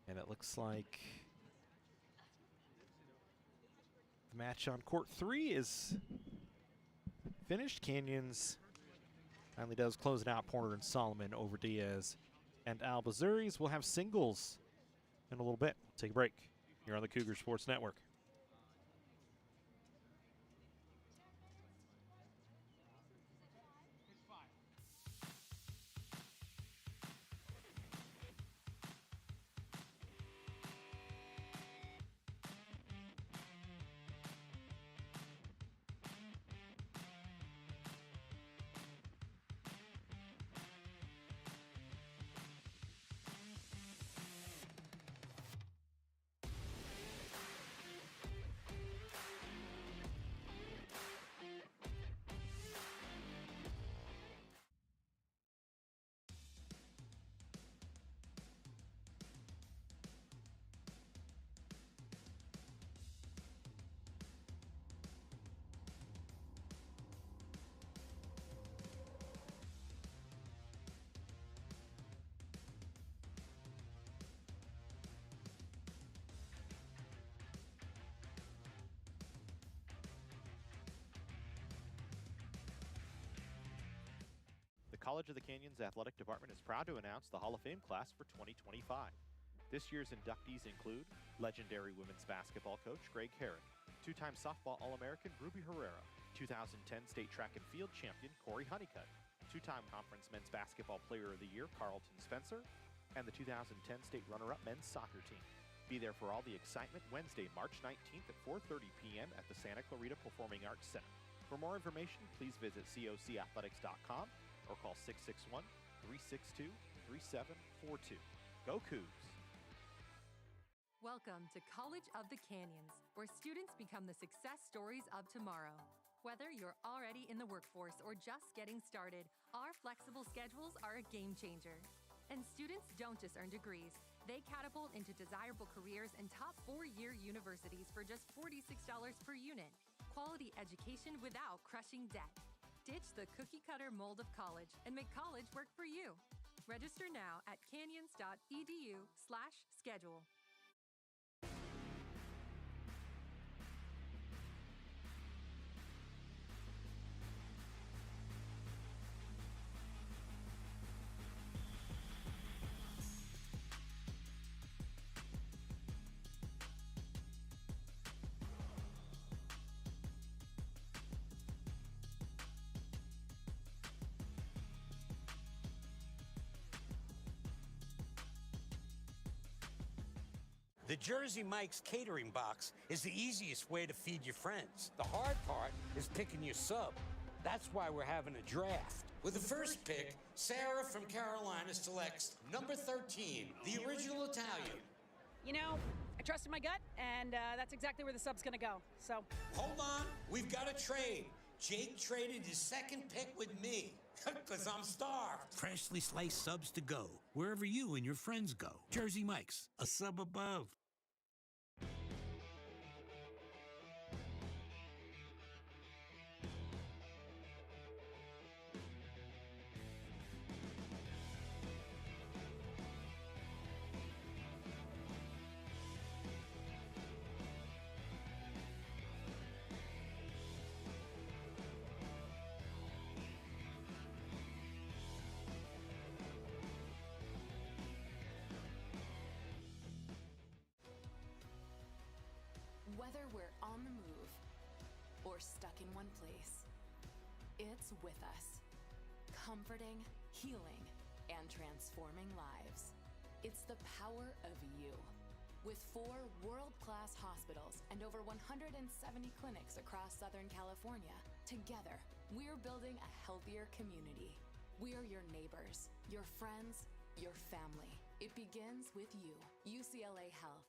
And it looks like the match on court 3 is finished. Canyons finally does close it out. Porter and Solomon over Diaz and Albazuris. We'll have singles in a little bit. Take a break here on the Cougar Sports Network. The College of the Canyons Athletic Department is proud to announce the Hall of Fame class for 2025. This year's inductees include legendary women's basketball coach Greg Herron, two-time softball All-American Ruby Herrera, 2010 state track and field champion Corey Honeycutt, two-time conference men's basketball player of the year Carlton Spencer, and the 2010 state runner-up men's soccer team. Be there for all the excitement Wednesday, March 19th at 4:30 p.m. at the Santa Clarita Performing Arts Center. For more information, please visit cocathletics.com or call 661-362-3742. Go Cougs! Welcome to College of the Canyons, where students become the success stories of tomorrow. Whether you're already in the workforce or just getting started, our flexible schedules are a game changer. And students don't just earn degrees. They catapult into desirable careers and top 4-year universities for just $46 per unit. Quality education without crushing debt. Ditch the cookie-cutter mold of college and make college work for you. Register now at canyons.edu/schedule. The Jersey Mike's catering box is the easiest way to feed your friends. The hard part is picking your sub. That's why we're having a draft. With the first pick, Sarah from Carolina selects number 13, the original Italian. You know, I trusted my gut, and that's exactly where the sub's gonna go, so. Hold on, we've got a trade. Jake traded his second pick with me, because I'm starved. Freshly sliced subs to go, wherever you and your friends go. Jersey Mike's, a sub above. Whether we're on the move or stuck in one place, it's with us, comforting, healing, and transforming lives. It's the power of you. With 4 world-class hospitals and over 170 clinics across Southern California, together, we're building a healthier community. We're your neighbors, your friends, your family. It begins with you. UCLA Health.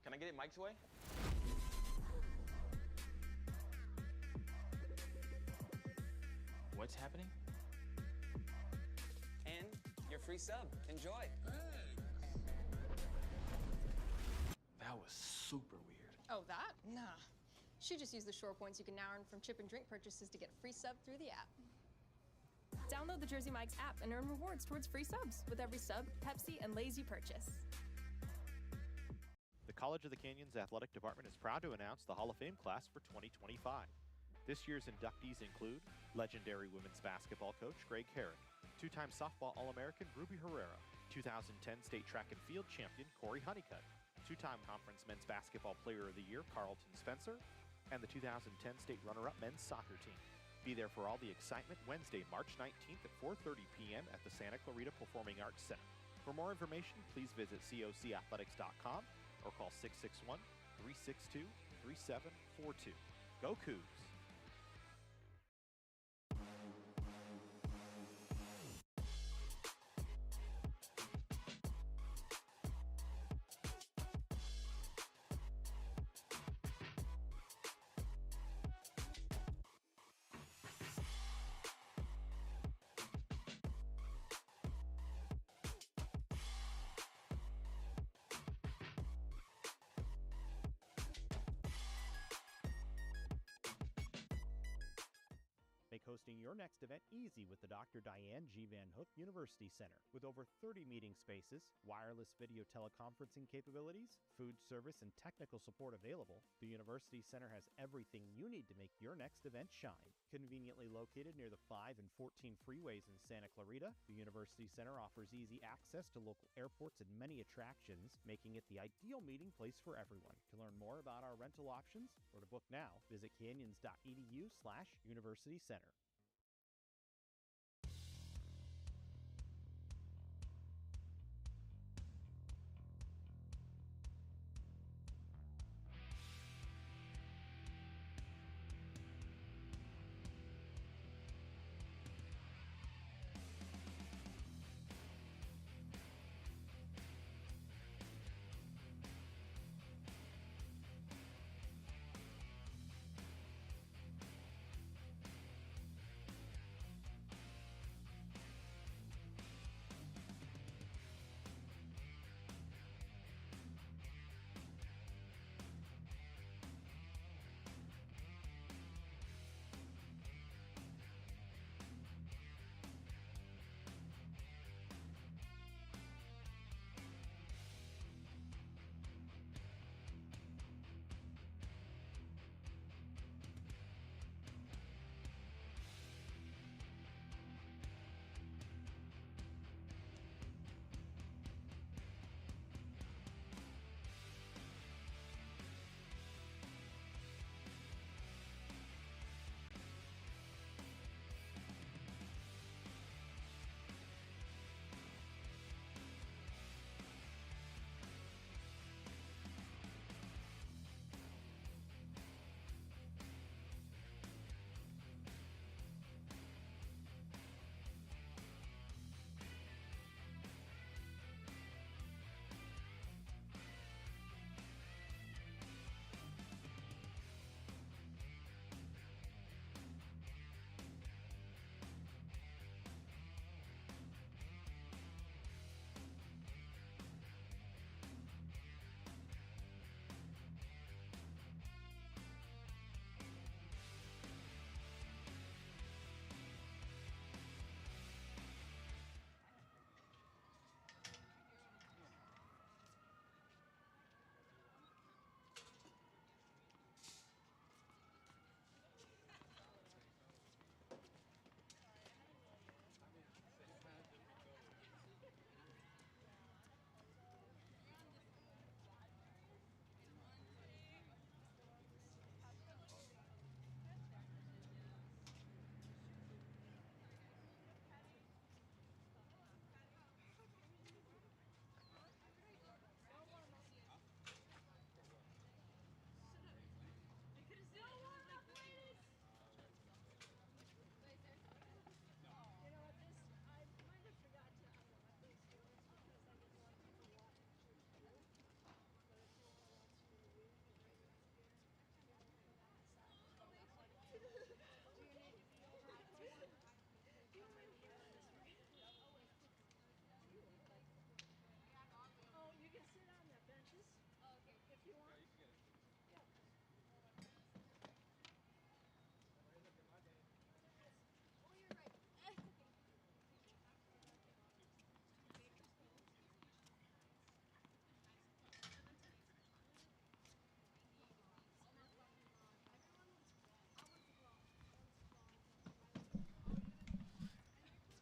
Can I get it Mike's way? What's happening? And your free sub. Enjoy. That was super weird. Oh, that? Nah. She just used the shore points you can now earn from chip and drink purchases to get free sub through the app. Download the Jersey Mike's app and earn rewards towards free subs with every sub, Pepsi, and Lay's you purchase. The College of the Canyons Athletic Department is proud to announce the Hall of Fame class for 2025. This year's inductees include legendary women's basketball coach Greg Herrick, 2-time softball All-American Ruby Herrera, 2010 state track and field champion Corey Honeycutt, 2-time conference men's basketball player of the year Carlton Spencer, and the 2010 state runner-up men's soccer team. Be there for all the excitement Wednesday, March 19th at 4:30 p.m. at the Santa Clarita Performing Arts Center. For more information, please visit cocathletics.com or call 661-362-3742. Go Cougs! hosting your next event easy with the Dr. Diane G. Van Hook University Center. With over 30 meeting spaces, wireless video teleconferencing capabilities, food service, and technical support available, the University Center has everything you need to make your next event shine. Conveniently located near the 5 and 14 freeways in Santa Clarita, the University Center offers easy access to local airports and many attractions, making it the ideal meeting place for everyone. To learn more about our rental options or to book now, visit canyons.edu/University Center.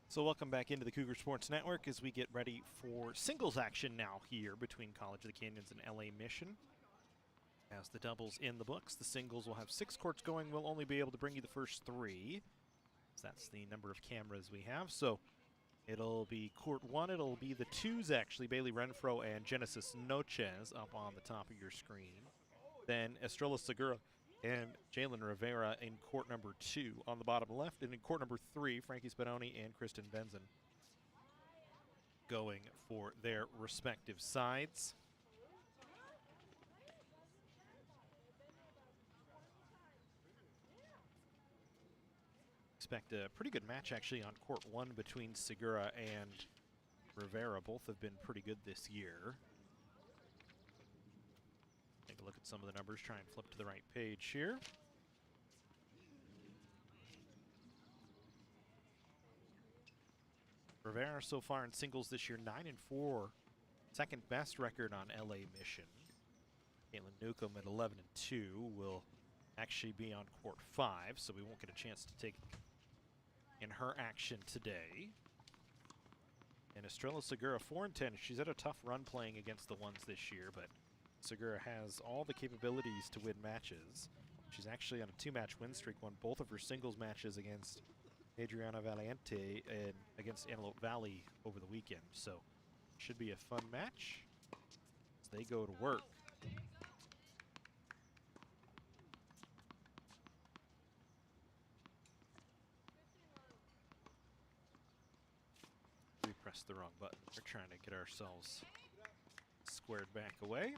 So welcome back into the Cougar Sports Network as we get ready for singles action now here between College of the Canyons and LA Mission. As the doubles in the books, the singles will have 6 courts going. We'll only be able to bring you the first 3. So that's the number of cameras we have. So it'll be court 1. It'll be the 2s, actually, Bailey Renfro and Genesis Noches up on the top of your screen. Then Estrella Segura and Jalen Rivera in court number 2 on the bottom left. And in court number 3, Frankie Spadoni and Kristen Benson going for their respective sides. Expect a pretty good match actually on court 1 between Segura and Rivera. Both have been pretty good this year. Take a look at some of the numbers, try and flip to the right page here. Rivera so far in singles this year, 9-4. Second best record on LA Mission. Caitlin Newcomb at 11-2 will actually be on court 5, so we won't get a chance to take in her action today. And Estrella Segura 4-10. She's had a tough run playing against the ones this year, but Segura has all the capabilities to win matches. She's actually on a 2-match win streak, won both of her singles matches against Adriana Valiente and against Antelope Valley over the weekend. So should be a fun match as they go to work. We pressed the wrong button. We're trying to get ourselves squared back away.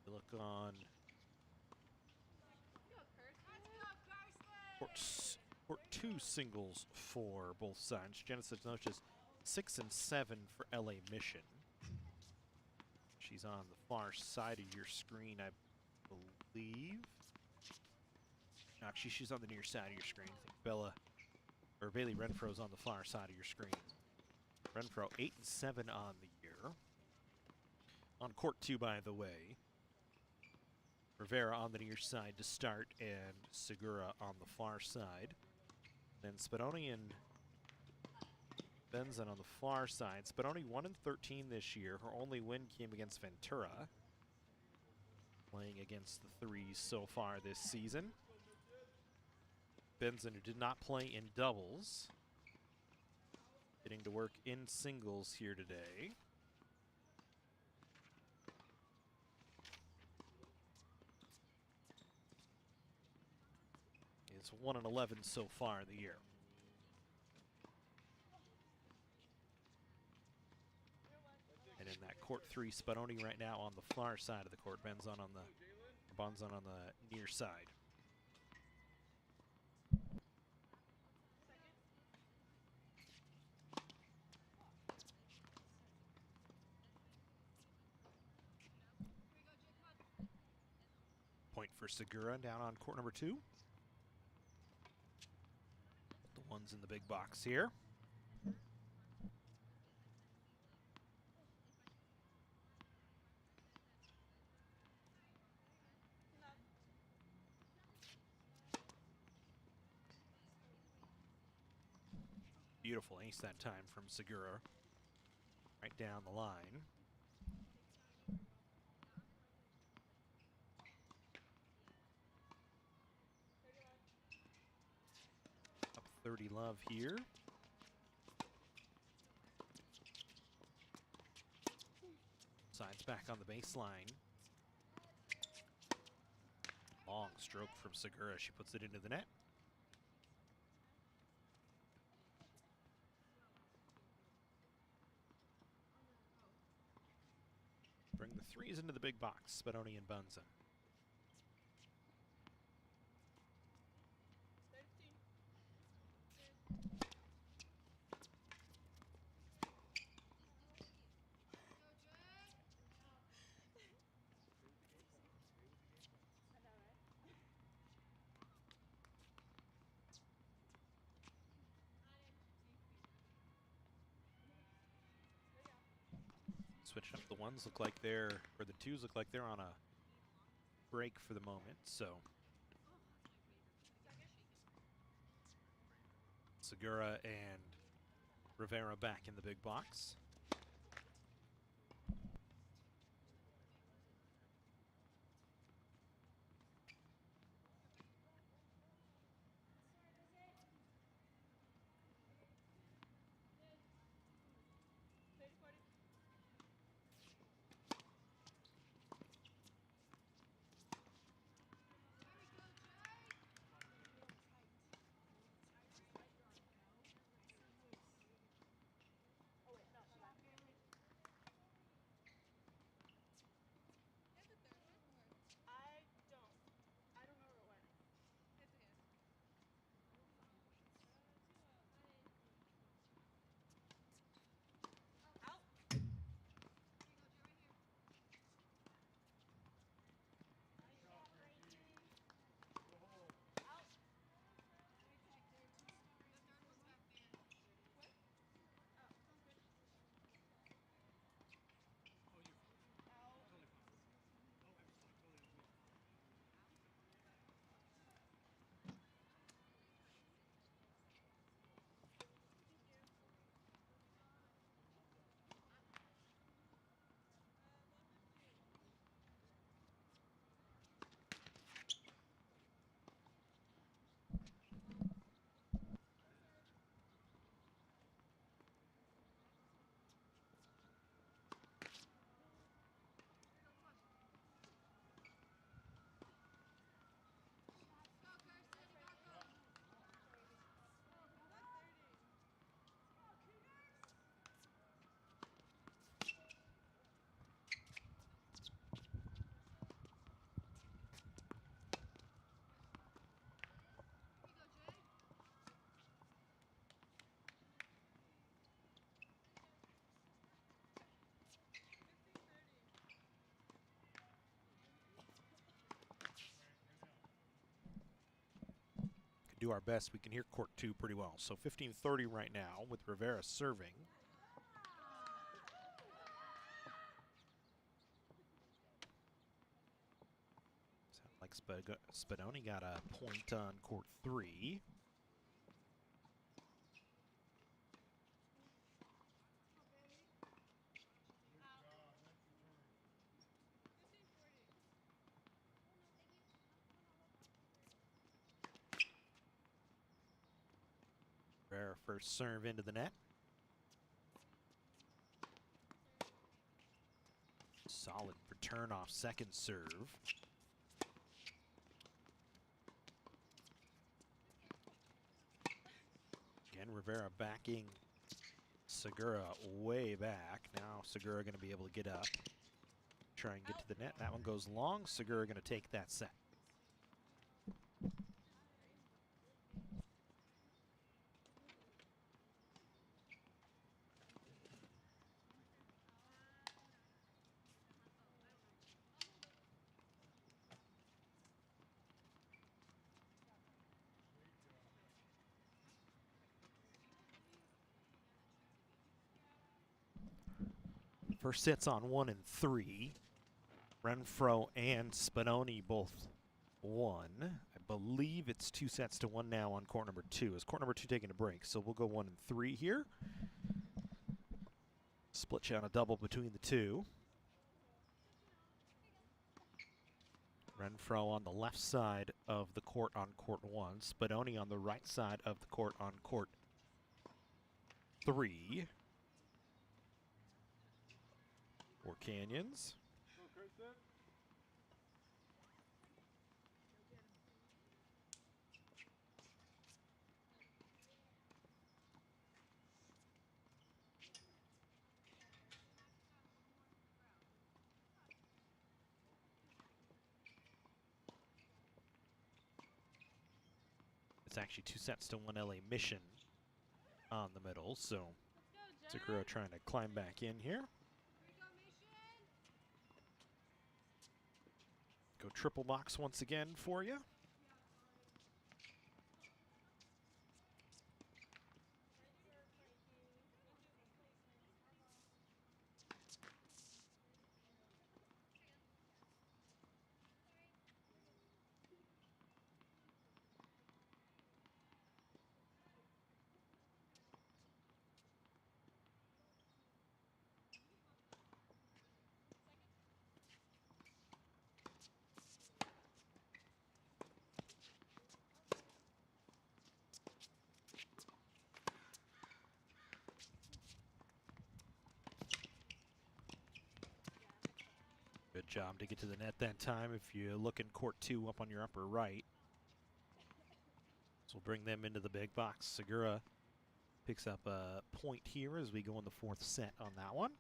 Look on court 2 singles for both sides. Genesis Noches 6 and 7 for LA Mission. She's on the far side of your screen, I believe. Actually, she's on the near side of your screen. I think Bailey Renfro's on the far side of your screen. Renfro 8 and 7 on the year. On court 2, by the way. Rivera on the near side to start, and Segura on the far side. Then Spadoni and Benzan on the far side. Spadoni 1-13 this year. Her only win came against Ventura. Playing against the threes so far this season. Benzan, who did not play in doubles, getting to work in singles here today. It's 1-11 so far in the year. And in that court 3, Spadoni right now on the far side of the court. Benzan on the near side. Point for Segura down on court number 2. The ones in the big box here. Beautiful ace that time from Segura. Right down the line. Up 30 love here. Sides back on the baseline. Long stroke from Segura. She puts it into the net. Bring the threes into the big box, Spadoni and Bunsen. Switch up the ones look like they're, or the twos look like they're on a break for the moment, so. Segura and Rivera back in the big box. do our best. We can hear court 2 pretty well. So 15:30 right now with Rivera serving. Sounds like Spadoni got a point on court 3. Rivera first serve into the net. Solid return off second serve. Again, Rivera backing Segura way back. Now Segura going to be able to get up. Try and get to the net. That one goes long. Segura going to take that set. First set's on 1 and 3. Renfro and Spadoni both won. I believe it's 2 sets to 1 now on court number 2. Is court number 2 taking a break? So we'll go 1 and 3 here. Split shot a double between the two. Renfro on the left side of the court on court 1. Spadoni on the right side of the court on court 3. For Canyons. It's actually 2 sets to 1 LA Mission on the middle, so Segura trying to climb back in here. Go triple box once again for you. Good job to get to the net that time. If you look in court 2 up on your upper right. So we'll bring them into the big box. Segura picks up a point here as we go in the 4th set on that one.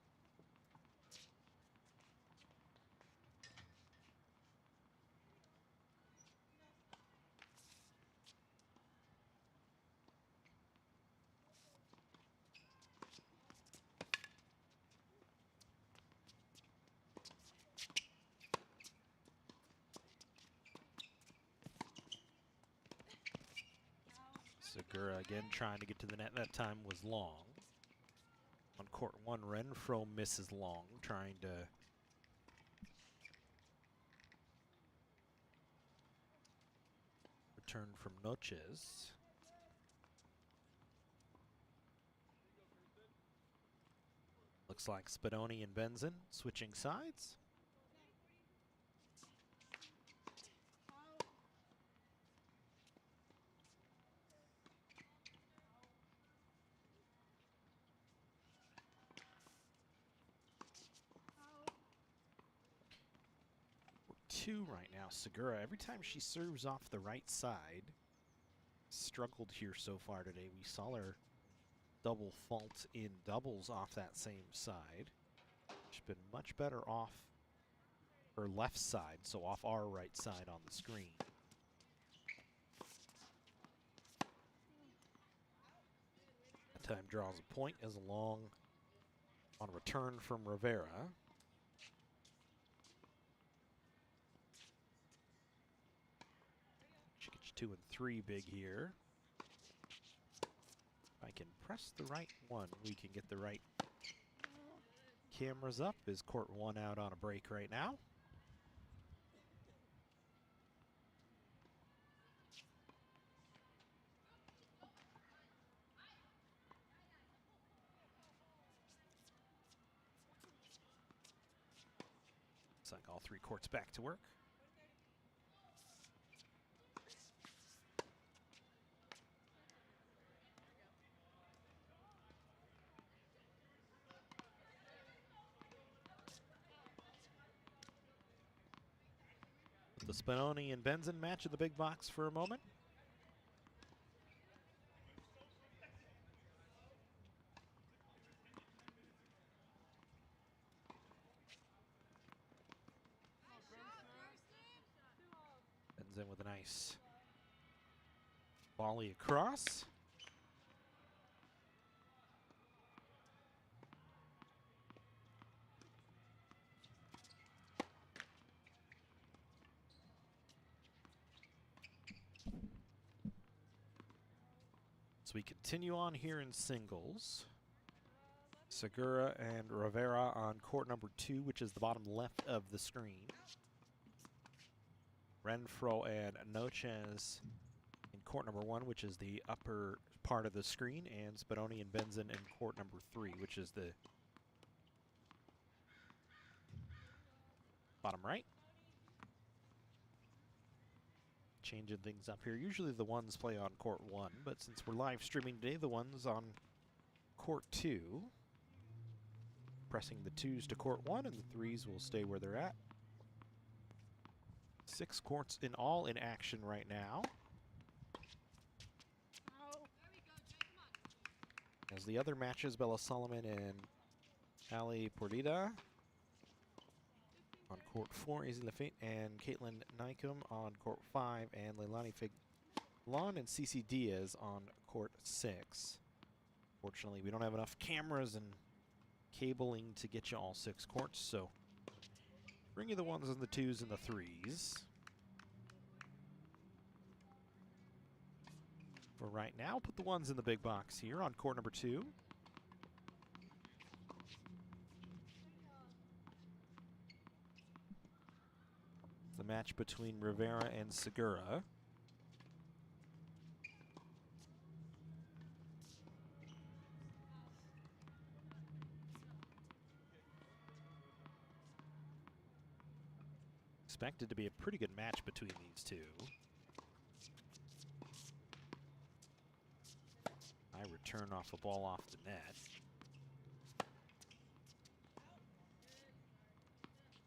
Segura again trying to get to the net. That time was long. On court 1, Renfro misses long, trying to return from Noches. Looks like Spadoni and Benzin switching sides. Right now, Segura, every time she serves off the right side, struggled here so far today. We saw her double fault in doubles off that same side. She's been much better off her left side, so off our right side on the screen. That time draws a point as long on return from Rivera. 2 and 3 big here. If I can press the right one, we can get the right cameras up. Is court 1 out on a break right now? Looks like all 3 courts back to work. The Spinoni and Benson match in the big box for a moment. Benson with a nice volley across. So we continue on here in singles. Segura and Rivera on court number 2, which is the bottom left of the screen. Renfro and Noches in court number 1, which is the upper part of the screen, and Spinoni and Benson in court number 3, which is the bottom right. Changing things up here. Usually the ones play on court 1, but since we're live streaming today, the ones on court 2. Pressing the 2s to court 1, and the 3s will stay where they're at. 6 courts in all in action right now. As the other matches, Bella Solomon and Ali Pordita on court 4, Izzy Lafitte and Caitlin Nykum on court 5, and Leilani Figlon and Cece Diaz on court 6. Fortunately, we don't have enough cameras and cabling to get you all 6 courts, so bring you the 1s and the 2s and the 3s. For right now, put the 1s in the big box here on court number 2. The match between Rivera and Segura. Expected to be a pretty good match between these two. I return off a ball off the net.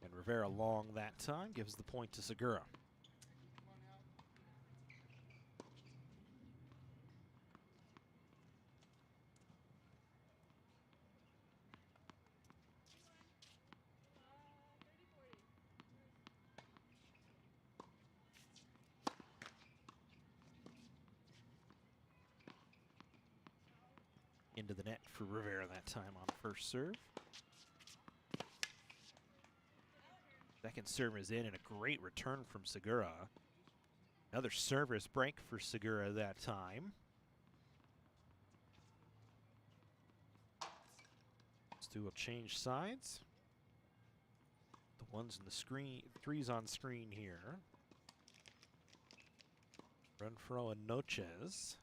And Rivera long that time, gives the point to Segura. Into the net for Rivera that time on first serve. Second serve is in, and a great return from Segura. Another service break for Segura that time. These two will change sides. The 1s in the screen, 3s on screen here. Renfro and Noches.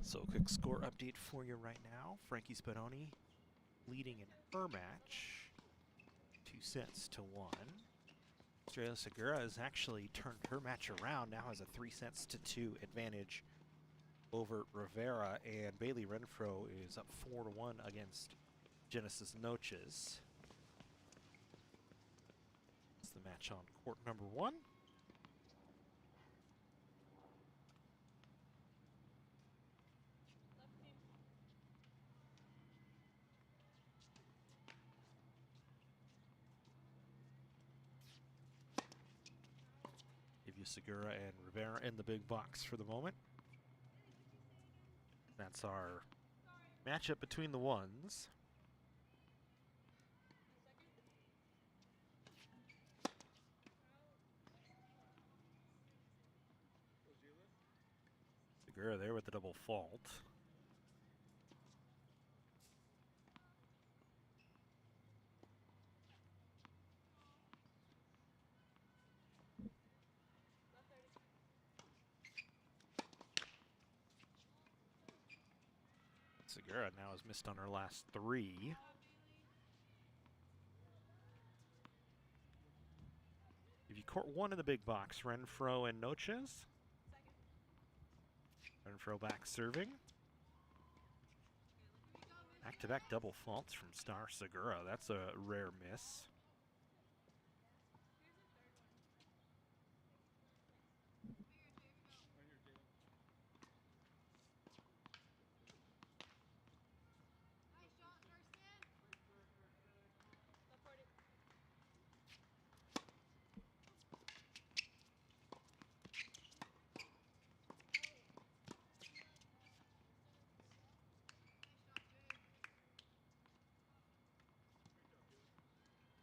So quick score update for you right now. Frankie Spadoni leading in her match, 2 sets to 1. Estrella Segura has actually turned her match around, now has a 3 sets to 2 advantage over Rivera, and Bailey Renfro is up 4-1 against Genesis Noches. It's the match on court number 1. Give you Segura and Rivera in the big box for the moment. That's our matchup between the ones. Segura there with the double fault. Segura now has missed on her last 3. If you court 1 in the big box, Renfro and Noches. Renfro back serving. Back-to-back double faults from Star Segura. That's a rare miss.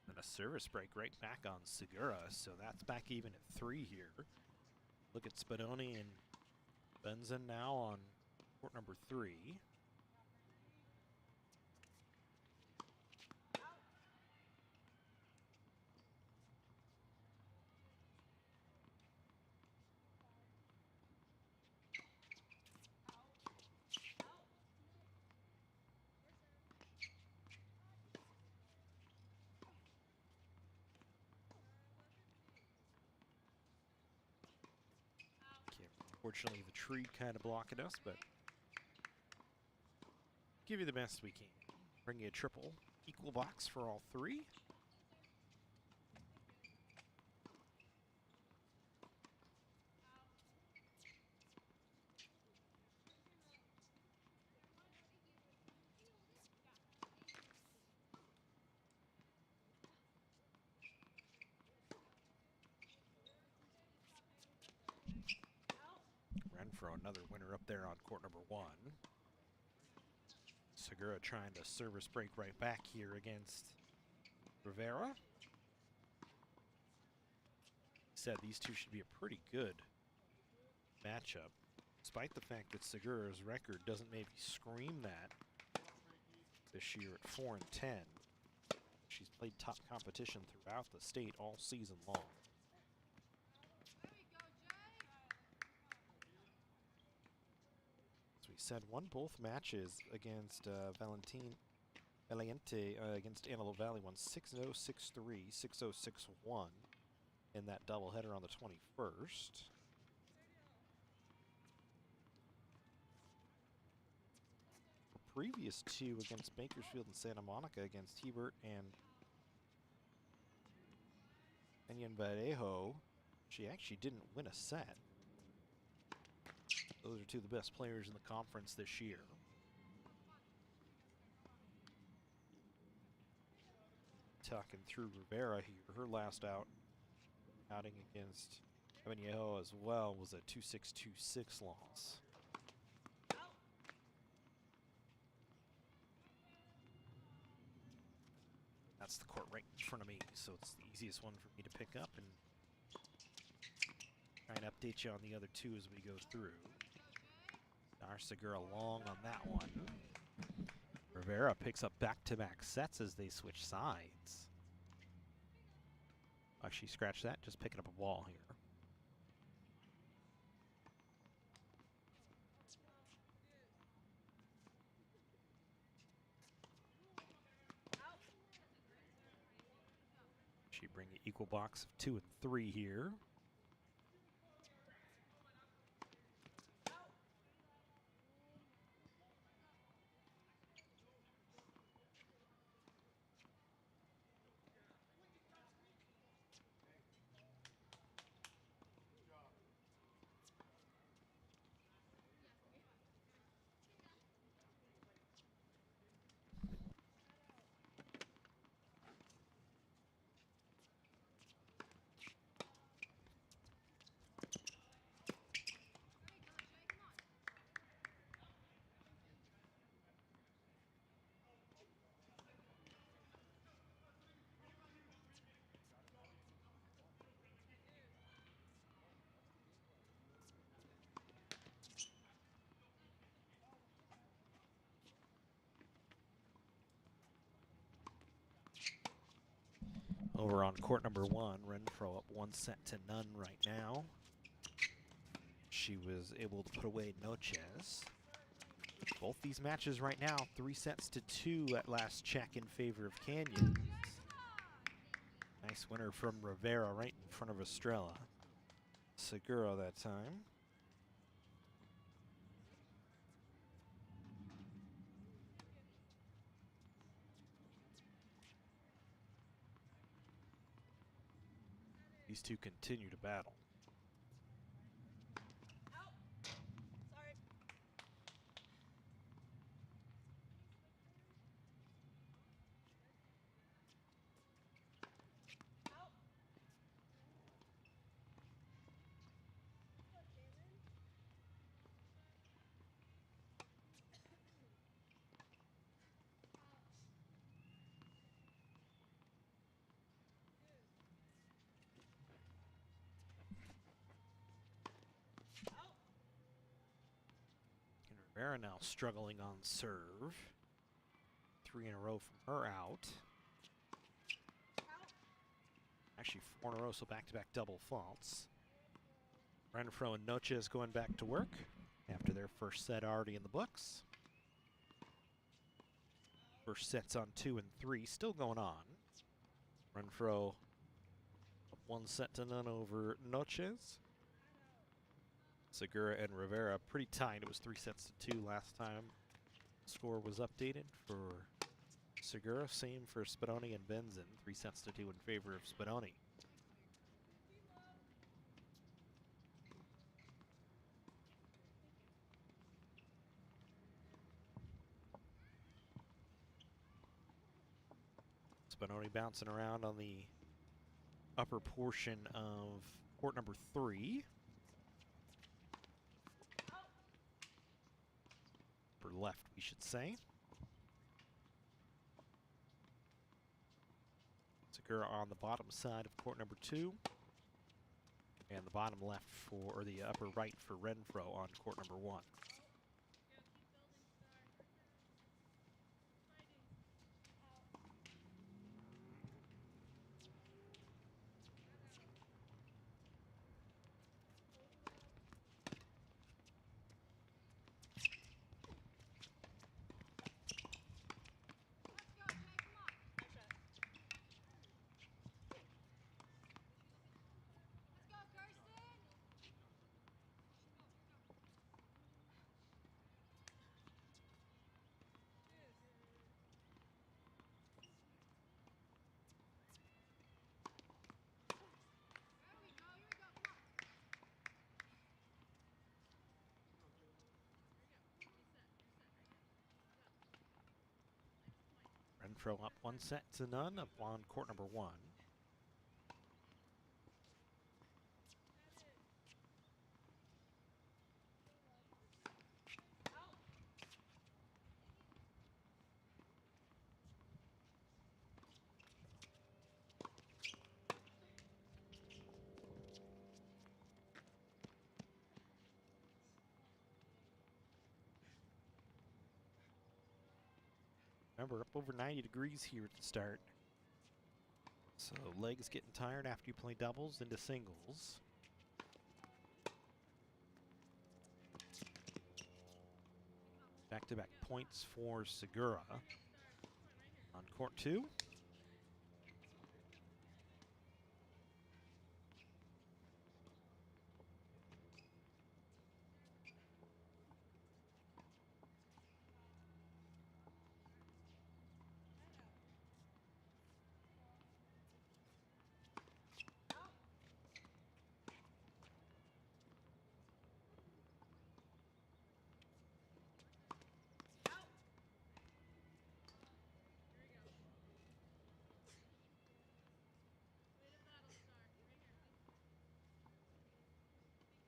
And a service break right back on Segura, so that's back even at 3 here. Look at Spadoni and Benzin now on court number 3. Unfortunately, the tree kind of blocking us, but give you the best we can. Bring you a triple equal box for all 3. For another winner up there on court number 1. Segura trying to service break right back here against Rivera. Said these two should be a pretty good matchup, despite the fact that Segura's record doesn't maybe scream that this year at 4-10. She's played top competition throughout the state all season long. Said won both matches against Valiente against Antelope Valley, won 6-0, 6-3, 6-0, 6-1 in that doubleheader on the 21st. The previous 2 against Bakersfield and Santa Monica against Hebert and Enyan Vallejo, she actually didn't win a set. Those are 2 of the best players in the conference this year. Talking through Rivera here, her last outing against Vallejo as well was a 2-6, 2-6 loss. That's the court right in front of me, so it's the easiest one for me to pick up and try and update you on the other 2 as we go through. Star Segura long on that one. Rivera picks up back-to-back sets as they switch sides. Actually, scratch that, just picking up a ball here. sharing an equal box of 2 and 3 here. Over on court number 1, Renfro up 1-0 right now. She was able to put away Noches. Both these matches right now, 3-2 at last check in favor of Canyons. Nice winner from Rivera right in front of Estrella. Segura that time. These two continue to battle. Rivera now struggling on serve. 3 in a row from her out. Actually 4 in a row, so back-to-back double faults. Renfro and Noches going back to work after their first set already in the books. First set's on 2 and 3, still going on. Renfro up 1-0 over Noches. Segura and Rivera pretty tight. It was 3-2 last time. Score was updated for Segura. Same for Spadoni and Benzin. 3-2 in favor of Spadoni. Spadoni bouncing around on the upper portion of court number 3. Left, we should say. Segura on the bottom side of court number 2. And the bottom left for, or the upper right for Renfro on court number 1. Renfro up 1-0 up on court number 1. Remember, up over 90 degrees here at the start. So legs getting tired after you play doubles into singles. Back-to-back points for Segura on court 2.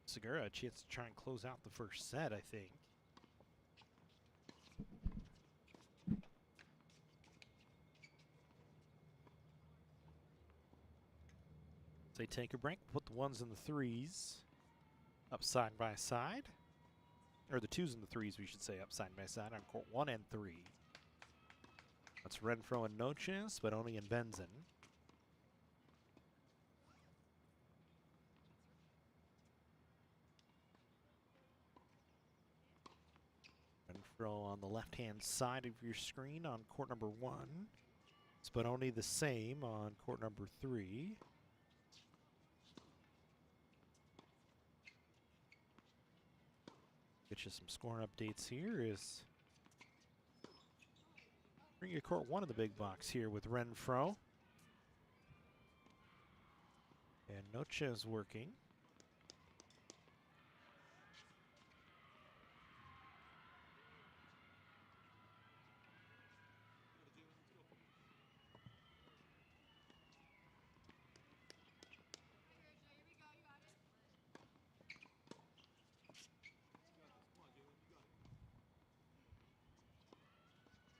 Segura a chance to try and close out the first set, I think. They take a break, put the ones and the threes up side by side. Or the twos and the threes, we should say, up side by side on court 1 and 3. That's Renfro and Noches, Spadoni and Benzin. Renfro on the left-hand side of your screen on court number 1. Spadoni the same on court number 3. Get you some scoring updates here is bring you court 1 of the big box here with Renfro. And Noches working.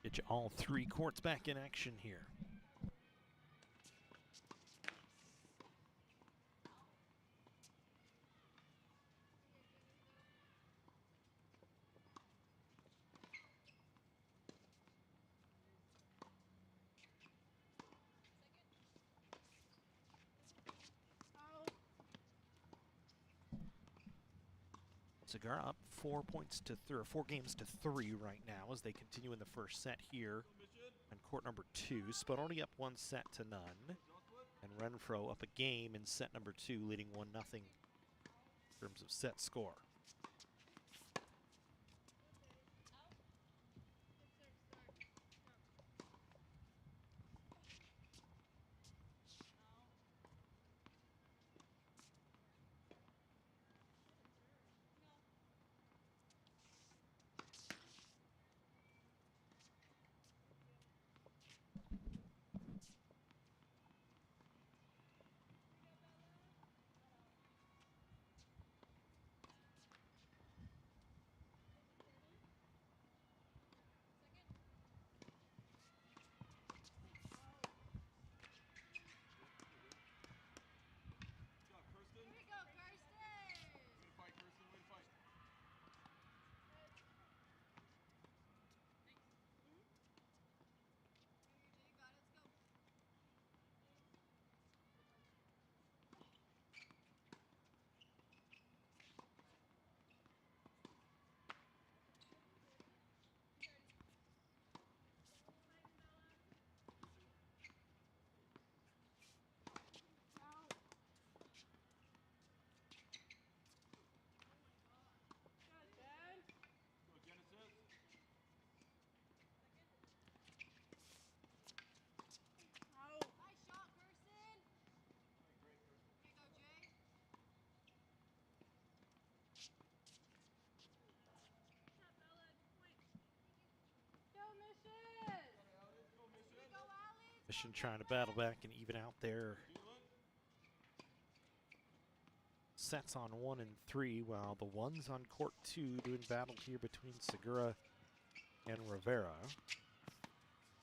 Get you all 3 courts back in action here. Cigar up 4 points to 4 games to 3 right now as they continue in the first set here on court number 2. Spadoni up 1 set to none, and Renfro up a game in set number 2, leading 1-0 in terms of set score. Mission trying to battle back and even out their sets on 1 and 3, while the ones on court 2 doing battle here between Segura and Rivera.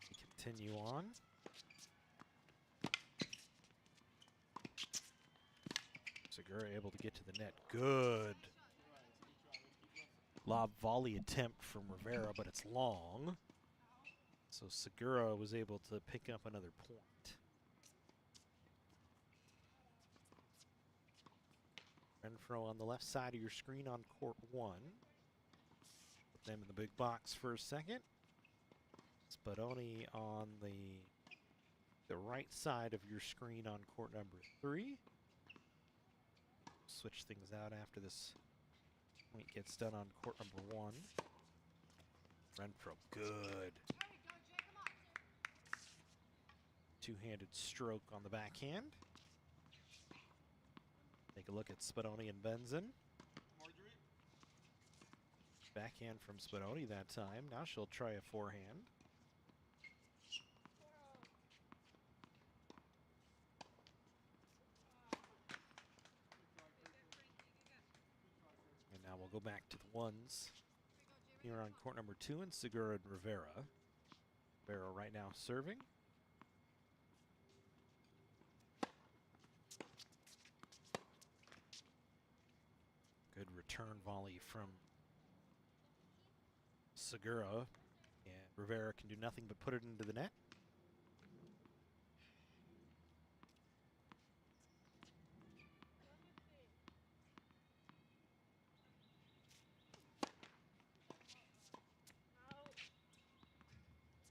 We continue on. Segura able to get to the net. Good lob volley attempt from Rivera, but it's long. So Segura was able to pick up another point. Renfro on the left side of your screen on court 1. Put them in the big box for a second. Spadoni on the right side of your screen on court number 3. Switch things out after this point gets done on court number 1. Renfro, good. Two-handed stroke on the backhand. Take a look at Spadoni and Benzin. Backhand from Spadoni that time. Now she'll try a forehand. we'll go back to the ones here on court number 2 and Segura and Rivera. Rivera right now serving. Good return volley from Segura, and Rivera can do nothing but put it into the net.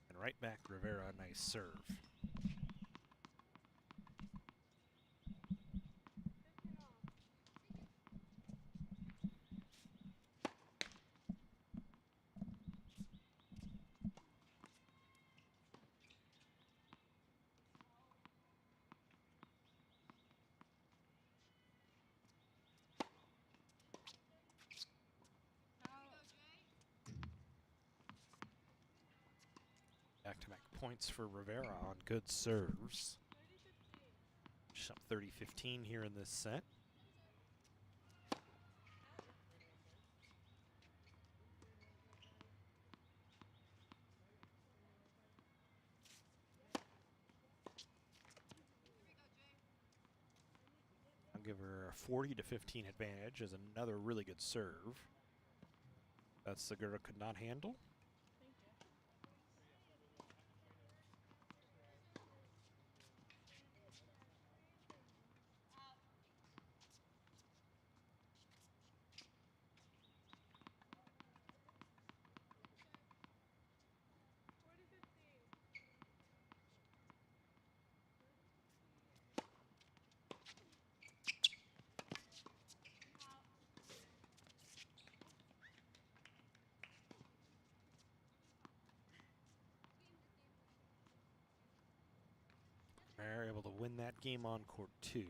And right back, Rivera, nice serve. Back-to-back points for Rivera on good serves. Just up 30-15 here in this set. I'll give her a 40-15 advantage as another really good serve that Segura could not handle. They're able to win that game on court 2.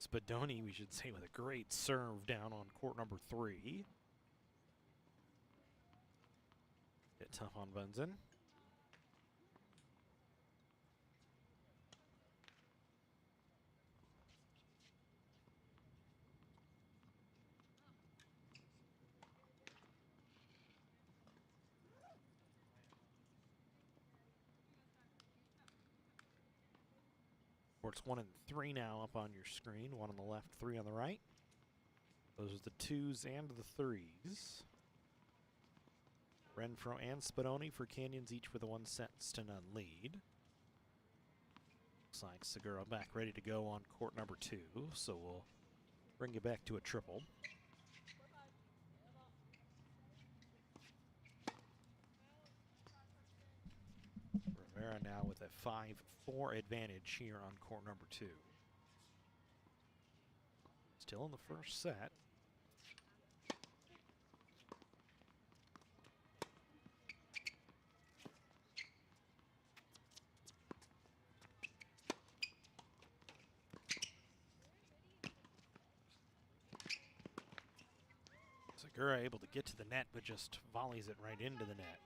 Spadoni, we should say, with a great serve down on court number 3. Get tough on Bunsen. Courts 1 and 3 now up on your screen. 1 on the left, 3 on the right. Those are the 2s and the 3s. Renfro and Spadoni for Canyons, each with a 1-0 lead. Looks like Segura back ready to go on court number 2, so we'll bring you back to a triple. Rivera now with a 5-4 advantage here on court number 2. Still in the first set. Segura able to get to the net, but just volleys it right into the net.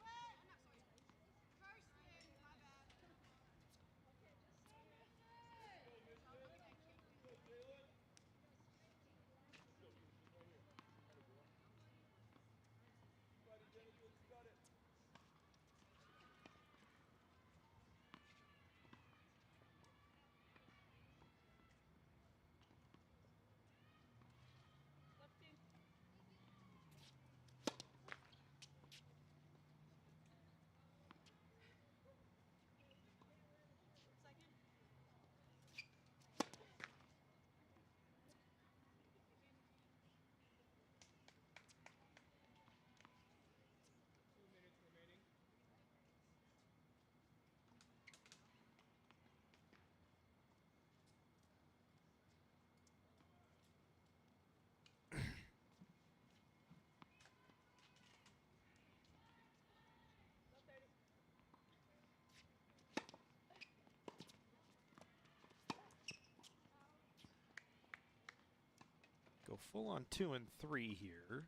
full on 2 and 3 here.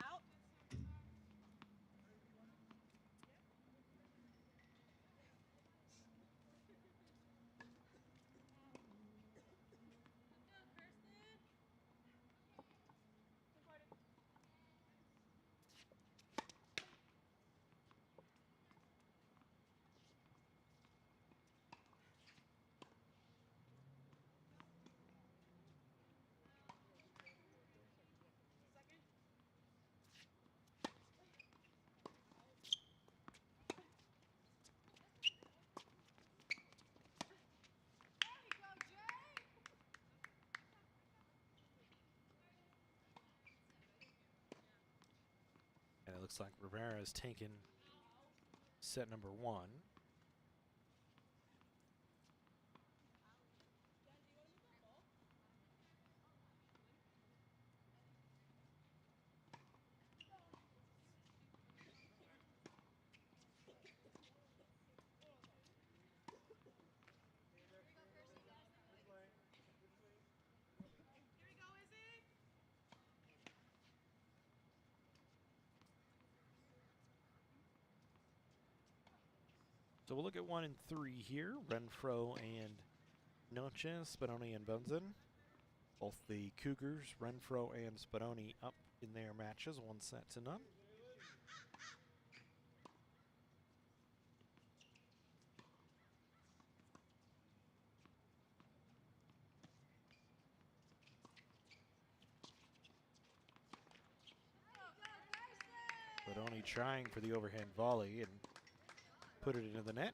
Out. And it looks like Rivera has taken set number 1. So we'll look at 1 and 3 here. Renfro and Noche, Spadoni and Bunzen. Both the Cougars, Renfro and Spadoni, up in their matches, 1 set to none. Spadoni trying for the overhand volley and put it into the net.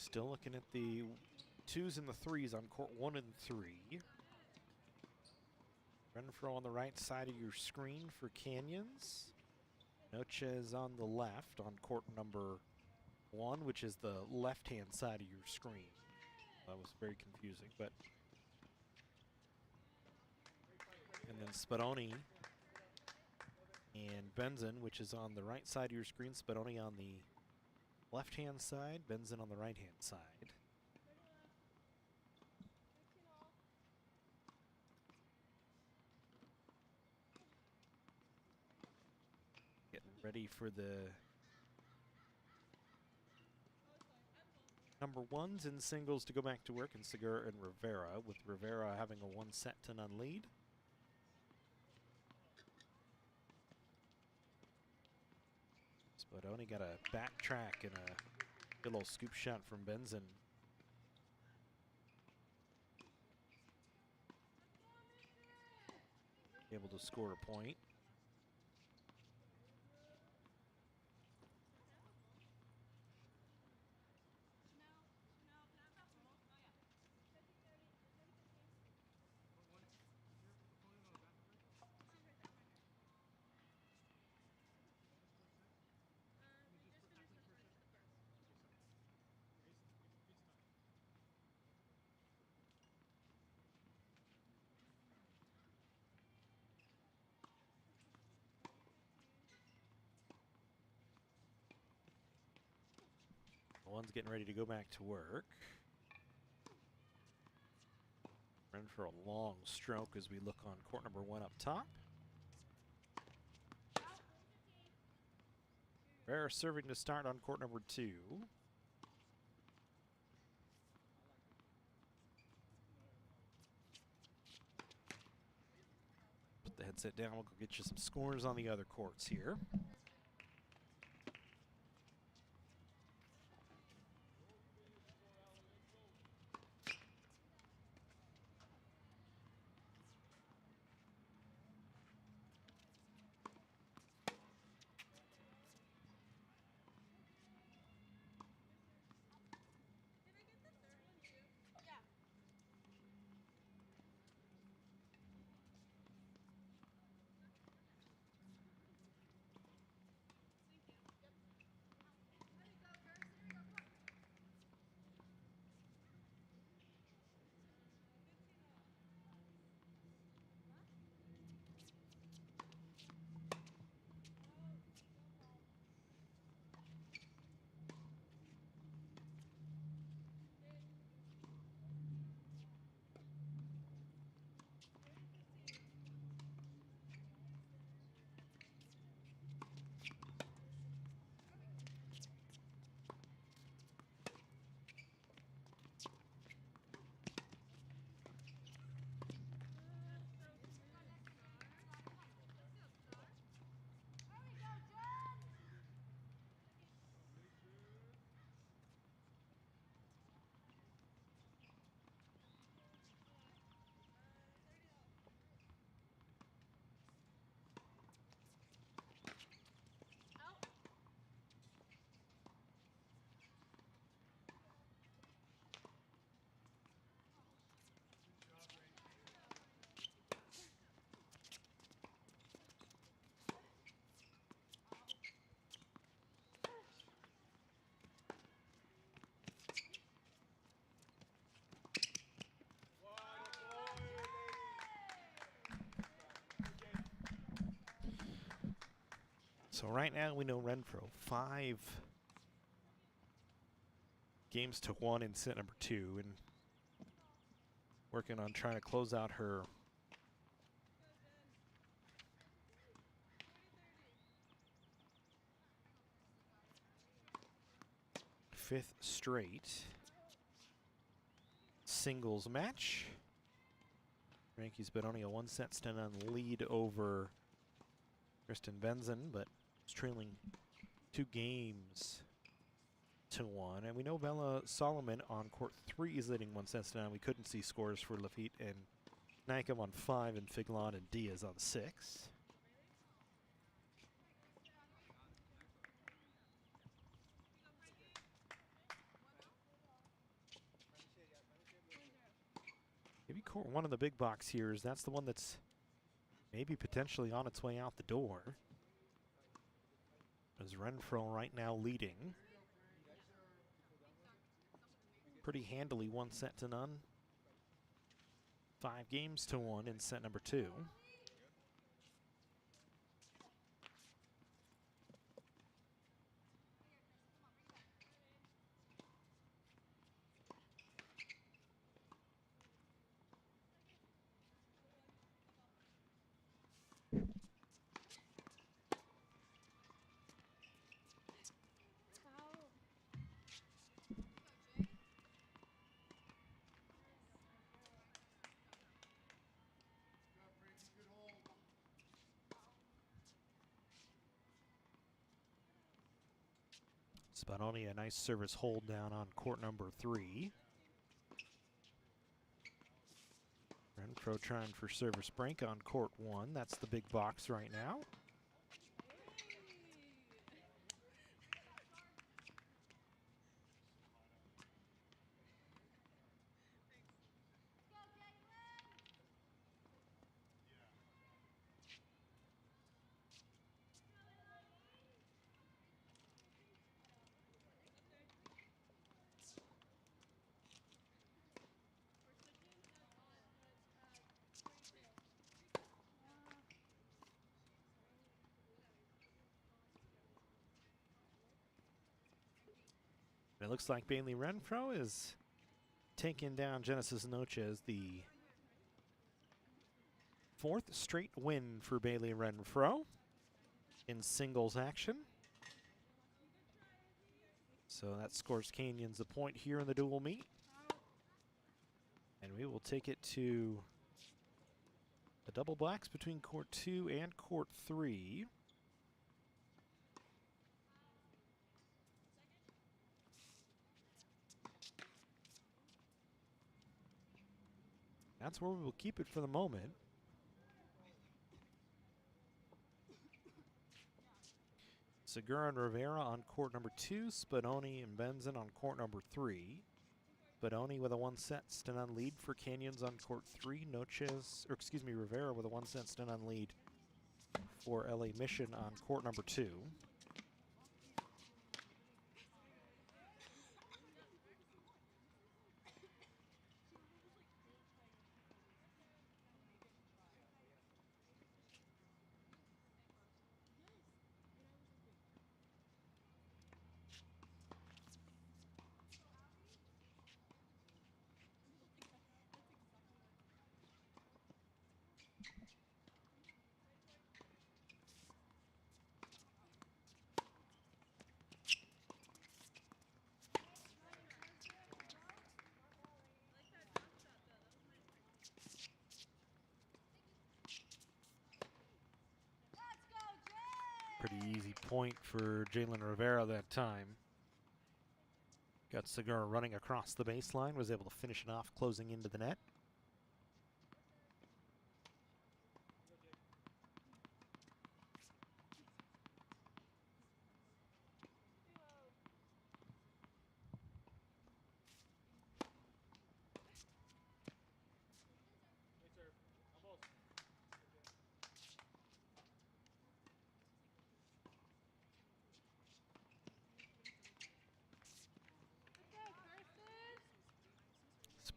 Still looking at the 2s and the 3s on court 1 and 3. Renfro on the right side of your screen for Canyons. Noches on the left on court number 1, which is the left-hand side of your screen. That was very confusing, but. And then Spadoni and Benzen, which is on the right side of your screen. Spadoni on the left-hand side, Benzen on the right-hand side. Getting ready for the number 1s in singles to go back to work in Segura and Rivera, with Rivera having a 1 set to none lead. Spadoni got a backtrack and a good little scoop shot from Benzen. Able to score a point. One's getting ready to go back to work. Run for a long stroke as we look on court number 1 up top. Rivera serving to start on court number 2. Put the headset down. We'll go get you some scores on the other courts here. So right now we know Renfro 5 games to 1 in set number 2, and working on trying to close out her fifth straight singles match. Ranky's been only a 1-set to none lead over Kristen Benson, but is trailing 2 games to 1. And we know Bella Solomon on court 3 is leading 1-set to none. We couldn't see scores for Lafitte and Nykum on 5 and Figlon and Diaz on 6. Maybe court 1 of the big box here is that's the one that's maybe potentially on its way out the door. As Renfro right now leading pretty handily 1-set to none. 5 games to 1 in set number 2. Spadoni, a nice service hold down on court number 3. Renfro trying for service break on court 1. That's the big box right now. It looks like Bailey Renfro is taking down Genesis Noches, the 4th straight win for Bailey Renfro in singles action. So that scores Canyons a point here in the dual meet. And we will take it to the double blacks between court 2 and court 3. That's where we will keep it for the moment. Segura and Rivera on court number 2, Spadoni and Benzin on court number 3. Spadoni with a 1-set stun-on lead for Canyons on court 3. Rivera with a 1-set stun-on lead for LA Mission on court number 2. Pretty easy point for Jalen Rivera that time. Got Segura running across the baseline, was able to finish it off, closing into the net.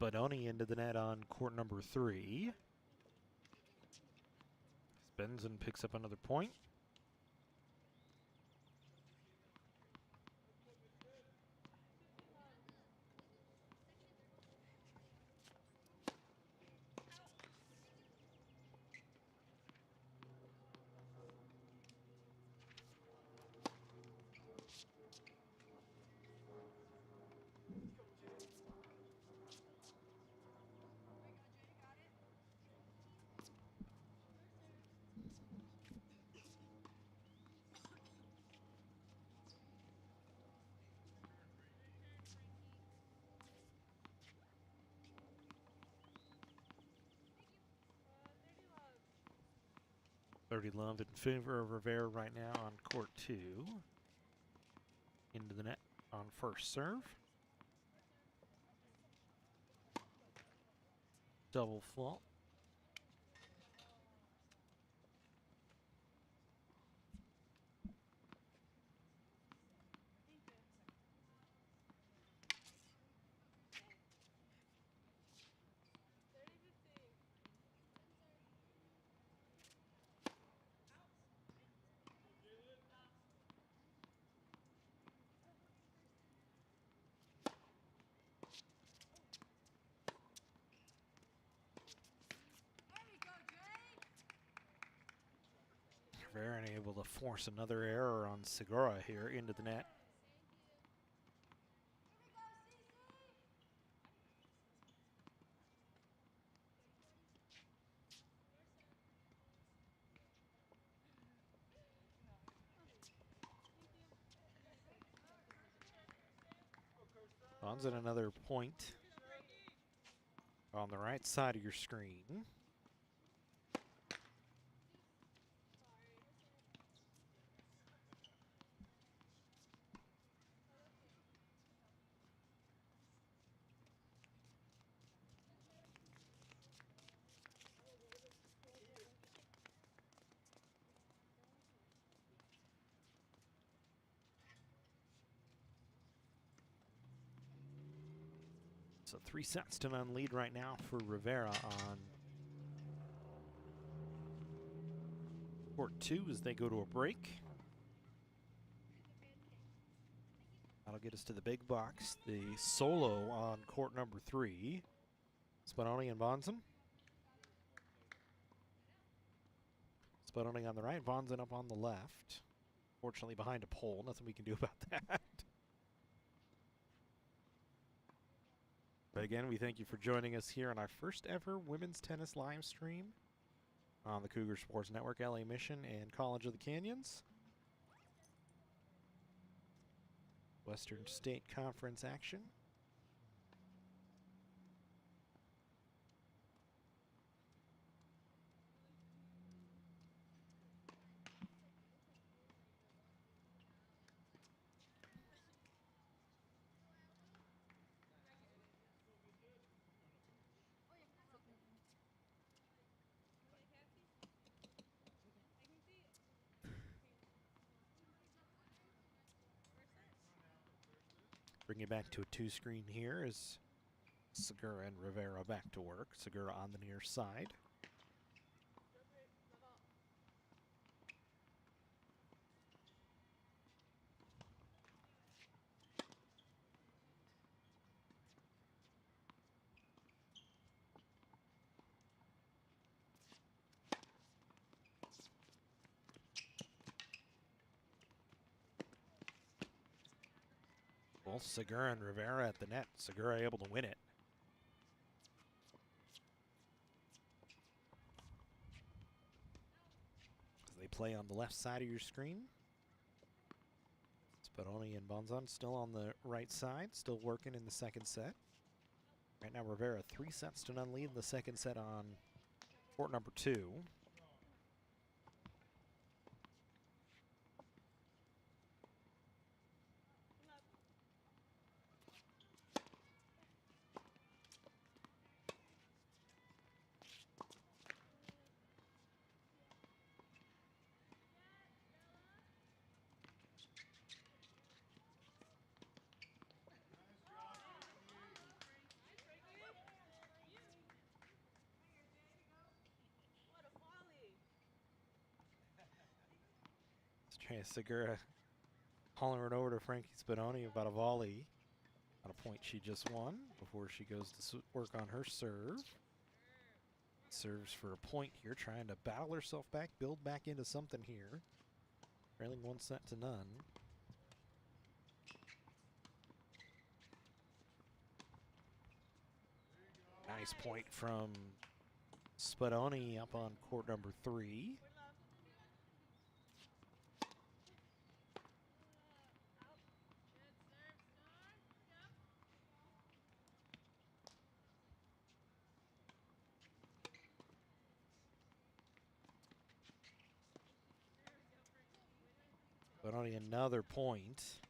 Spadoni into the net on court number 3. Benzin picks up another point. Love in favor of Rivera right now on court 2. Into the net on first serve. Double fault. Rivera able to force another error on Segura here into the net. Bonds at another point on the right side of your screen. So 3 sets to none lead right now for Rivera on court 2 as they go to a break. That'll get us to the big box. The solo on court number 3. Spadoni and Bonson. Spadoni on the right, Bonson up on the left. Fortunately behind a pole, nothing we can do about that. But again, we thank you for joining us here on our first ever women's tennis live stream on the Cougar Sports Network, LA Mission, and College of the Canyons. Western State Conference action. Bring it back to a 2-screen here as Segura and Rivera back to work. Segura on the near side. Both Segura and Rivera at the net. Segura able to win it. As they play on the left side of your screen. Spadoni and Bonzon still on the right side, still working in the second set. Right now Rivera 3-0 lead in the second set on court number 2. Segura hollering it over to Frankie Spadoni about a volley on a point she just won before she goes to work on her serve. Serves for a point here, trying to battle herself back, build back into something here. Trailing 1-0. Nice point from Spadoni up on court number 3. But only another point.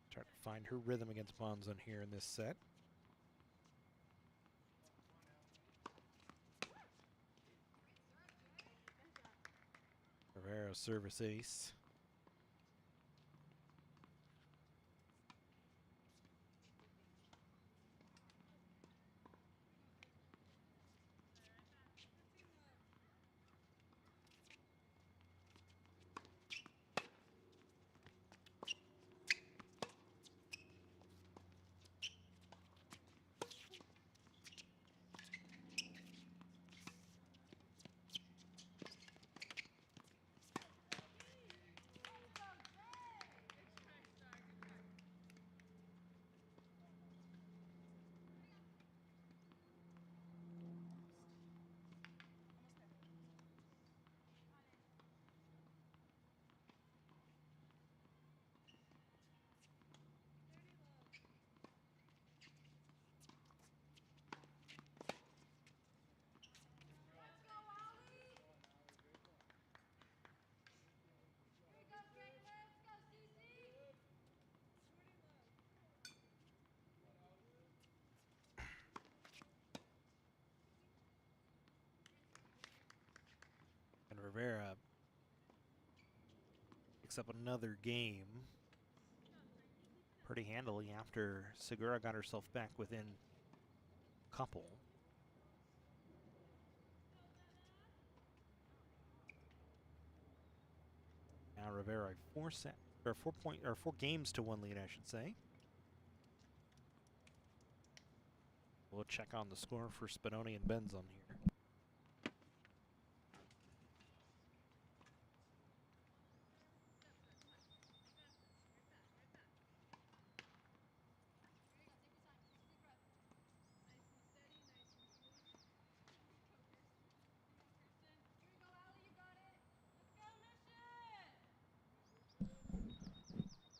Trying to find her rhythm against Bonzon here in this set. Rivera service ace. Rivera picks up another game pretty handily after Segura got herself back within a couple. Rivera a 4 games to 1 lead, I should say. We'll check on the score for Spadoni and Benzon here.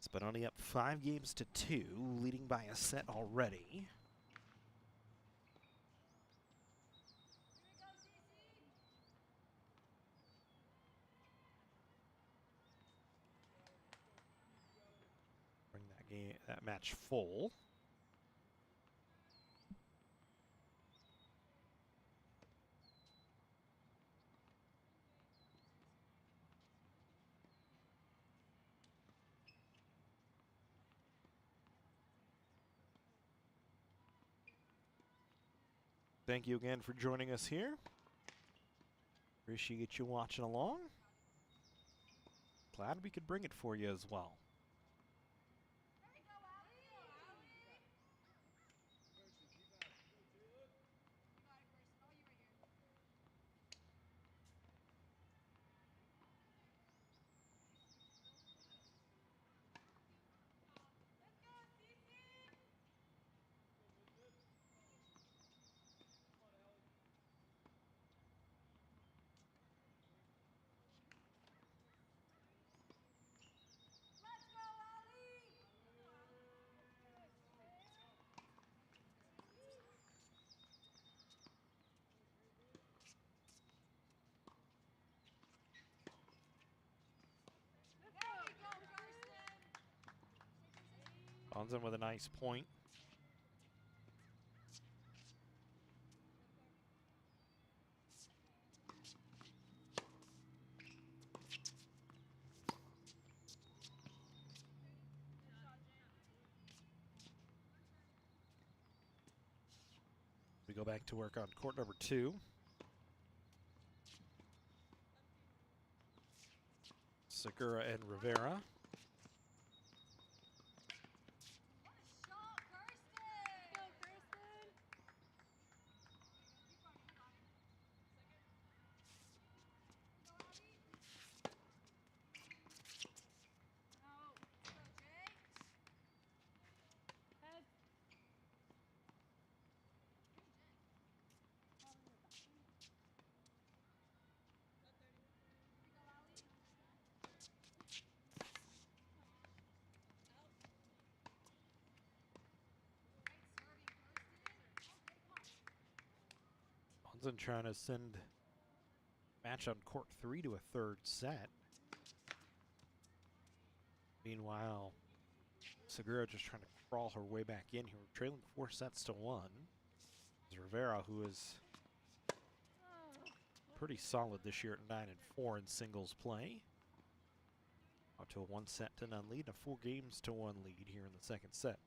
Spadoni up 5 games to 2, leading by a set already. Bring that match full. Thank you again for joining us here. Appreciate you watching along. Glad we could bring it for you as well. Bonzen with a nice point. We go back to work on court number 2. Segura and Rivera. Bonzen trying to send match on court 3 to a 3rd set. Meanwhile, Segura just trying to crawl her way back in here. We're trailing 4 sets to 1. It's Rivera, who is pretty solid this year at 9-4 in singles play. Out to a 1-set to none lead, a 4 games to 1 lead here in the 2nd set.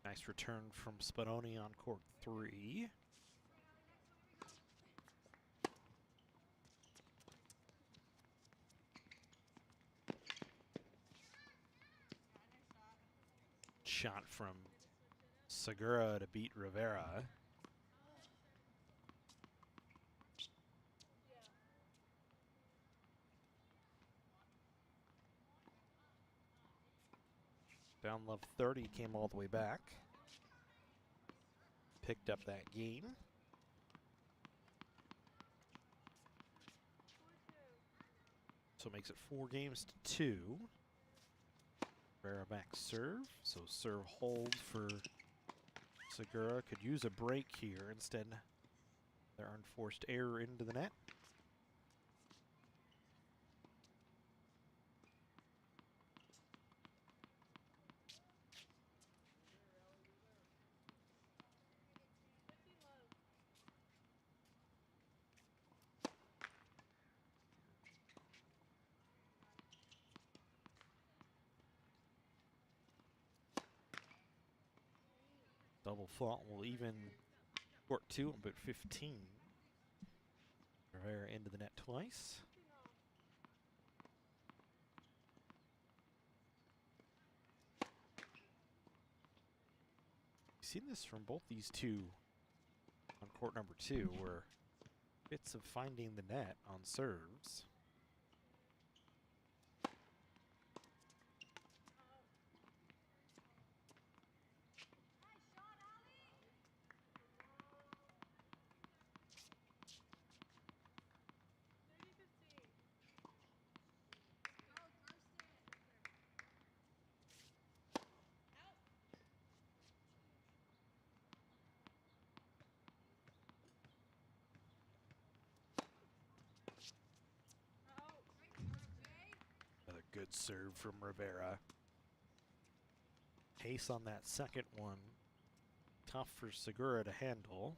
Nice return from Spadoni on court 3. Shot from Segura to beat Rivera. Down love 30, came all the way back. Picked up that game. So it makes it 4 games to 2. Rivera back serve. So serve hold for Segura. Could use a break here. Instead, their unforced error into the net. Double fault will even court 2 on but 15. Rivera into the net twice. We've seen this from both these two on court number 2, where bits of finding the net on serves. Another good serve from Rivera. Pace on that second one. Tough for Segura to handle.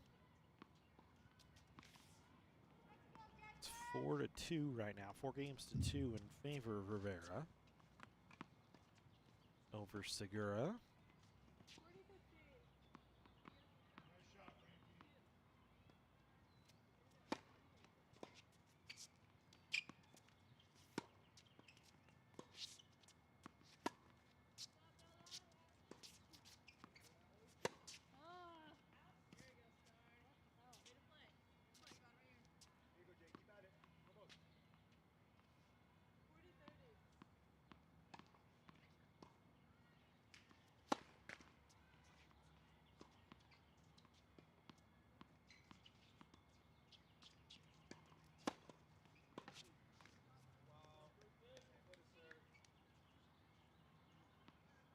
It's 4-2 right now. 4 games to 2 in favor of Rivera. Over Segura.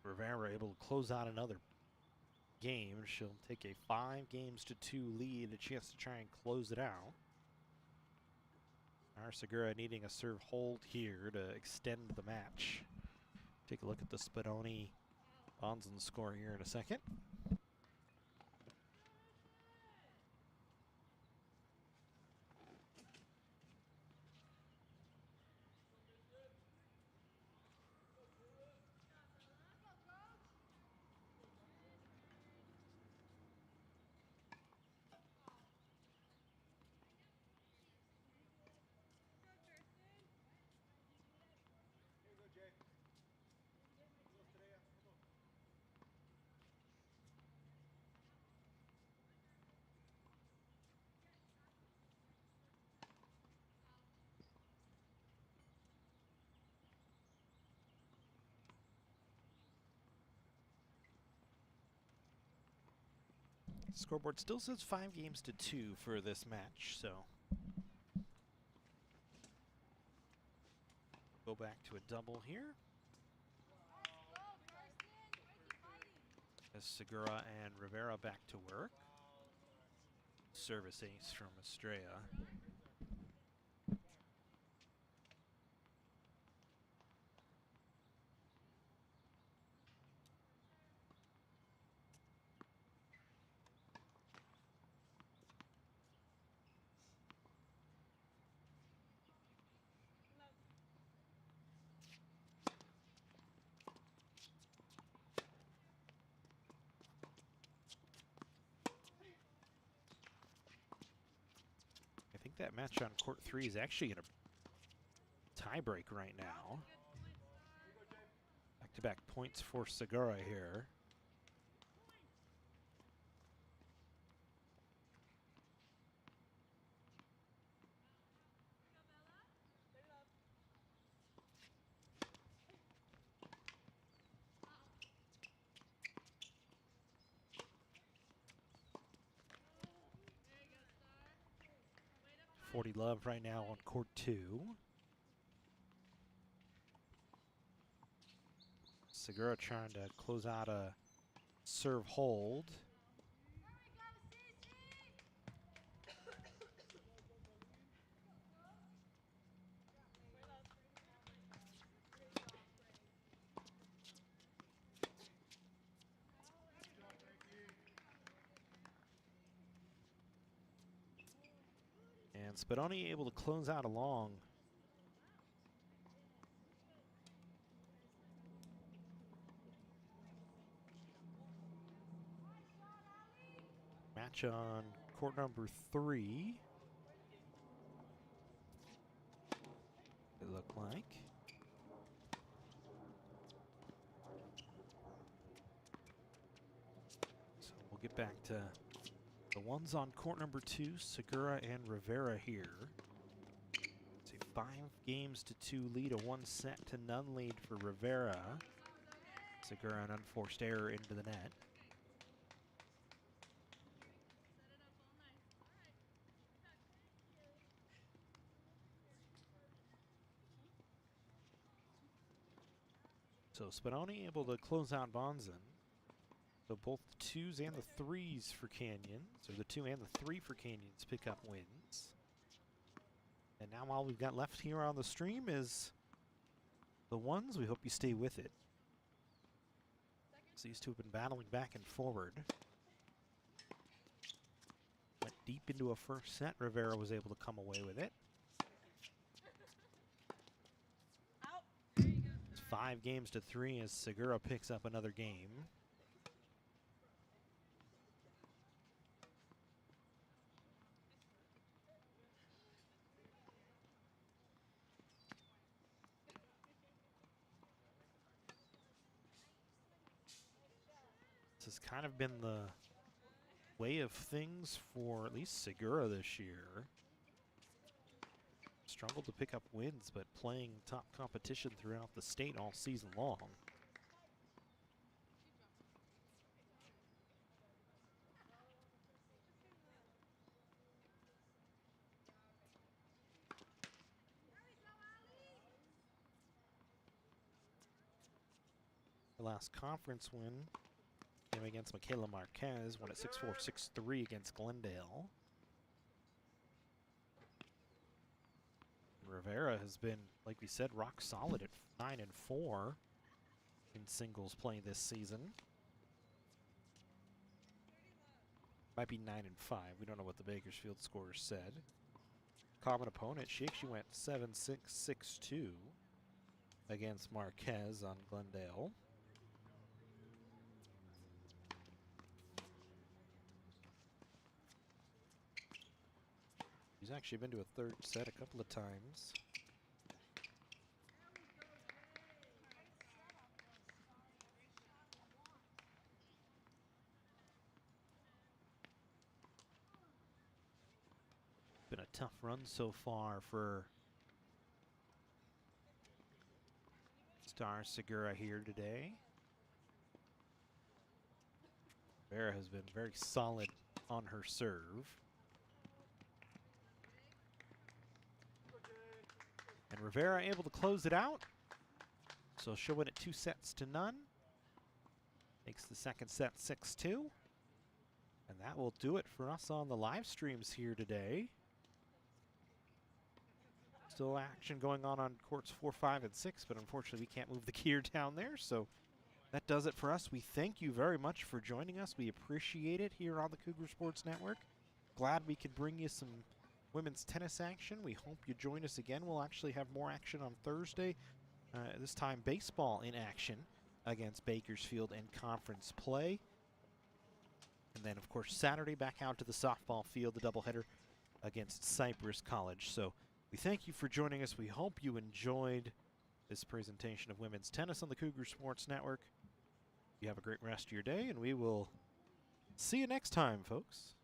Rivera able to close out another game. She'll take a 5 games to 2 lead, a chance to try and close it out. Segura needing a serve hold here to extend the match. Take a look at the Spadoni Bonzen score here in a second. Scoreboard still says 5 games to 2 for this match, so go back to a double here. As Segura and Rivera back to work. Service ace from Estrella. I think that match on court 3 is actually in a tie break right now. Back-to-back points for Segura here. Love right now on court 2. Segura trying to close out a serve hold. And Spadoni able to close out a long. Match on court number 3. It looked like. So we'll get back to the ones on court number 2, Segura and Rivera here. It's a 5-2 lead, a 1-0 lead for Rivera. Segura an unforced error into the net. So Spadoni able to close out Bonzen. So both the 2s and the 3s for Canyons, or the 2 and the 3 for Canyons pick up wins. And now all we've got left here on the stream is the 1s. We hope you stay with it. So these two have been battling back and forward. Went deep into a first set. Rivera was able to come away with it. It's 5-3 as Segura picks up another game. This has kind of been the way of things for at least Segura this year. Struggled to pick up wins, but playing top competition throughout the state all season long. The last conference win came against Michaela Marquez, won at 6-4, 6-3 against Glendale. Rivera has been, like we said, rock solid at 9-4 in singles play this season. Might be 9-5. We don't know what the Bakersfield scores said. Common opponent, she actually went 7-6, 6-2 against Marquez on Glendale. She's actually been to a third set a couple of times. Been a tough run so far for Star Segura here today. Vera has been very solid on her serve. And Rivera able to close it out. So she'll win it 2-0. Makes the second set 6-2. And that will do it for us on the live streams here today. Still action going on courts 4, 5, and 6, but unfortunately we can't move the gear down there. So that does it for us. We thank you very much for joining us. We appreciate it here on the Cougar Sports Network. Glad we could bring you some women's tennis action. We hope you join us again. We'll actually have more action on Thursday. This time baseball in action against Bakersfield in conference play. And then, of course, Saturday back out to the softball field, the doubleheader against Cypress College. So we thank you for joining us. We hope you enjoyed this presentation of women's tennis on the Cougar Sports Network. You have a great rest of your day, and we will see you next time, folks.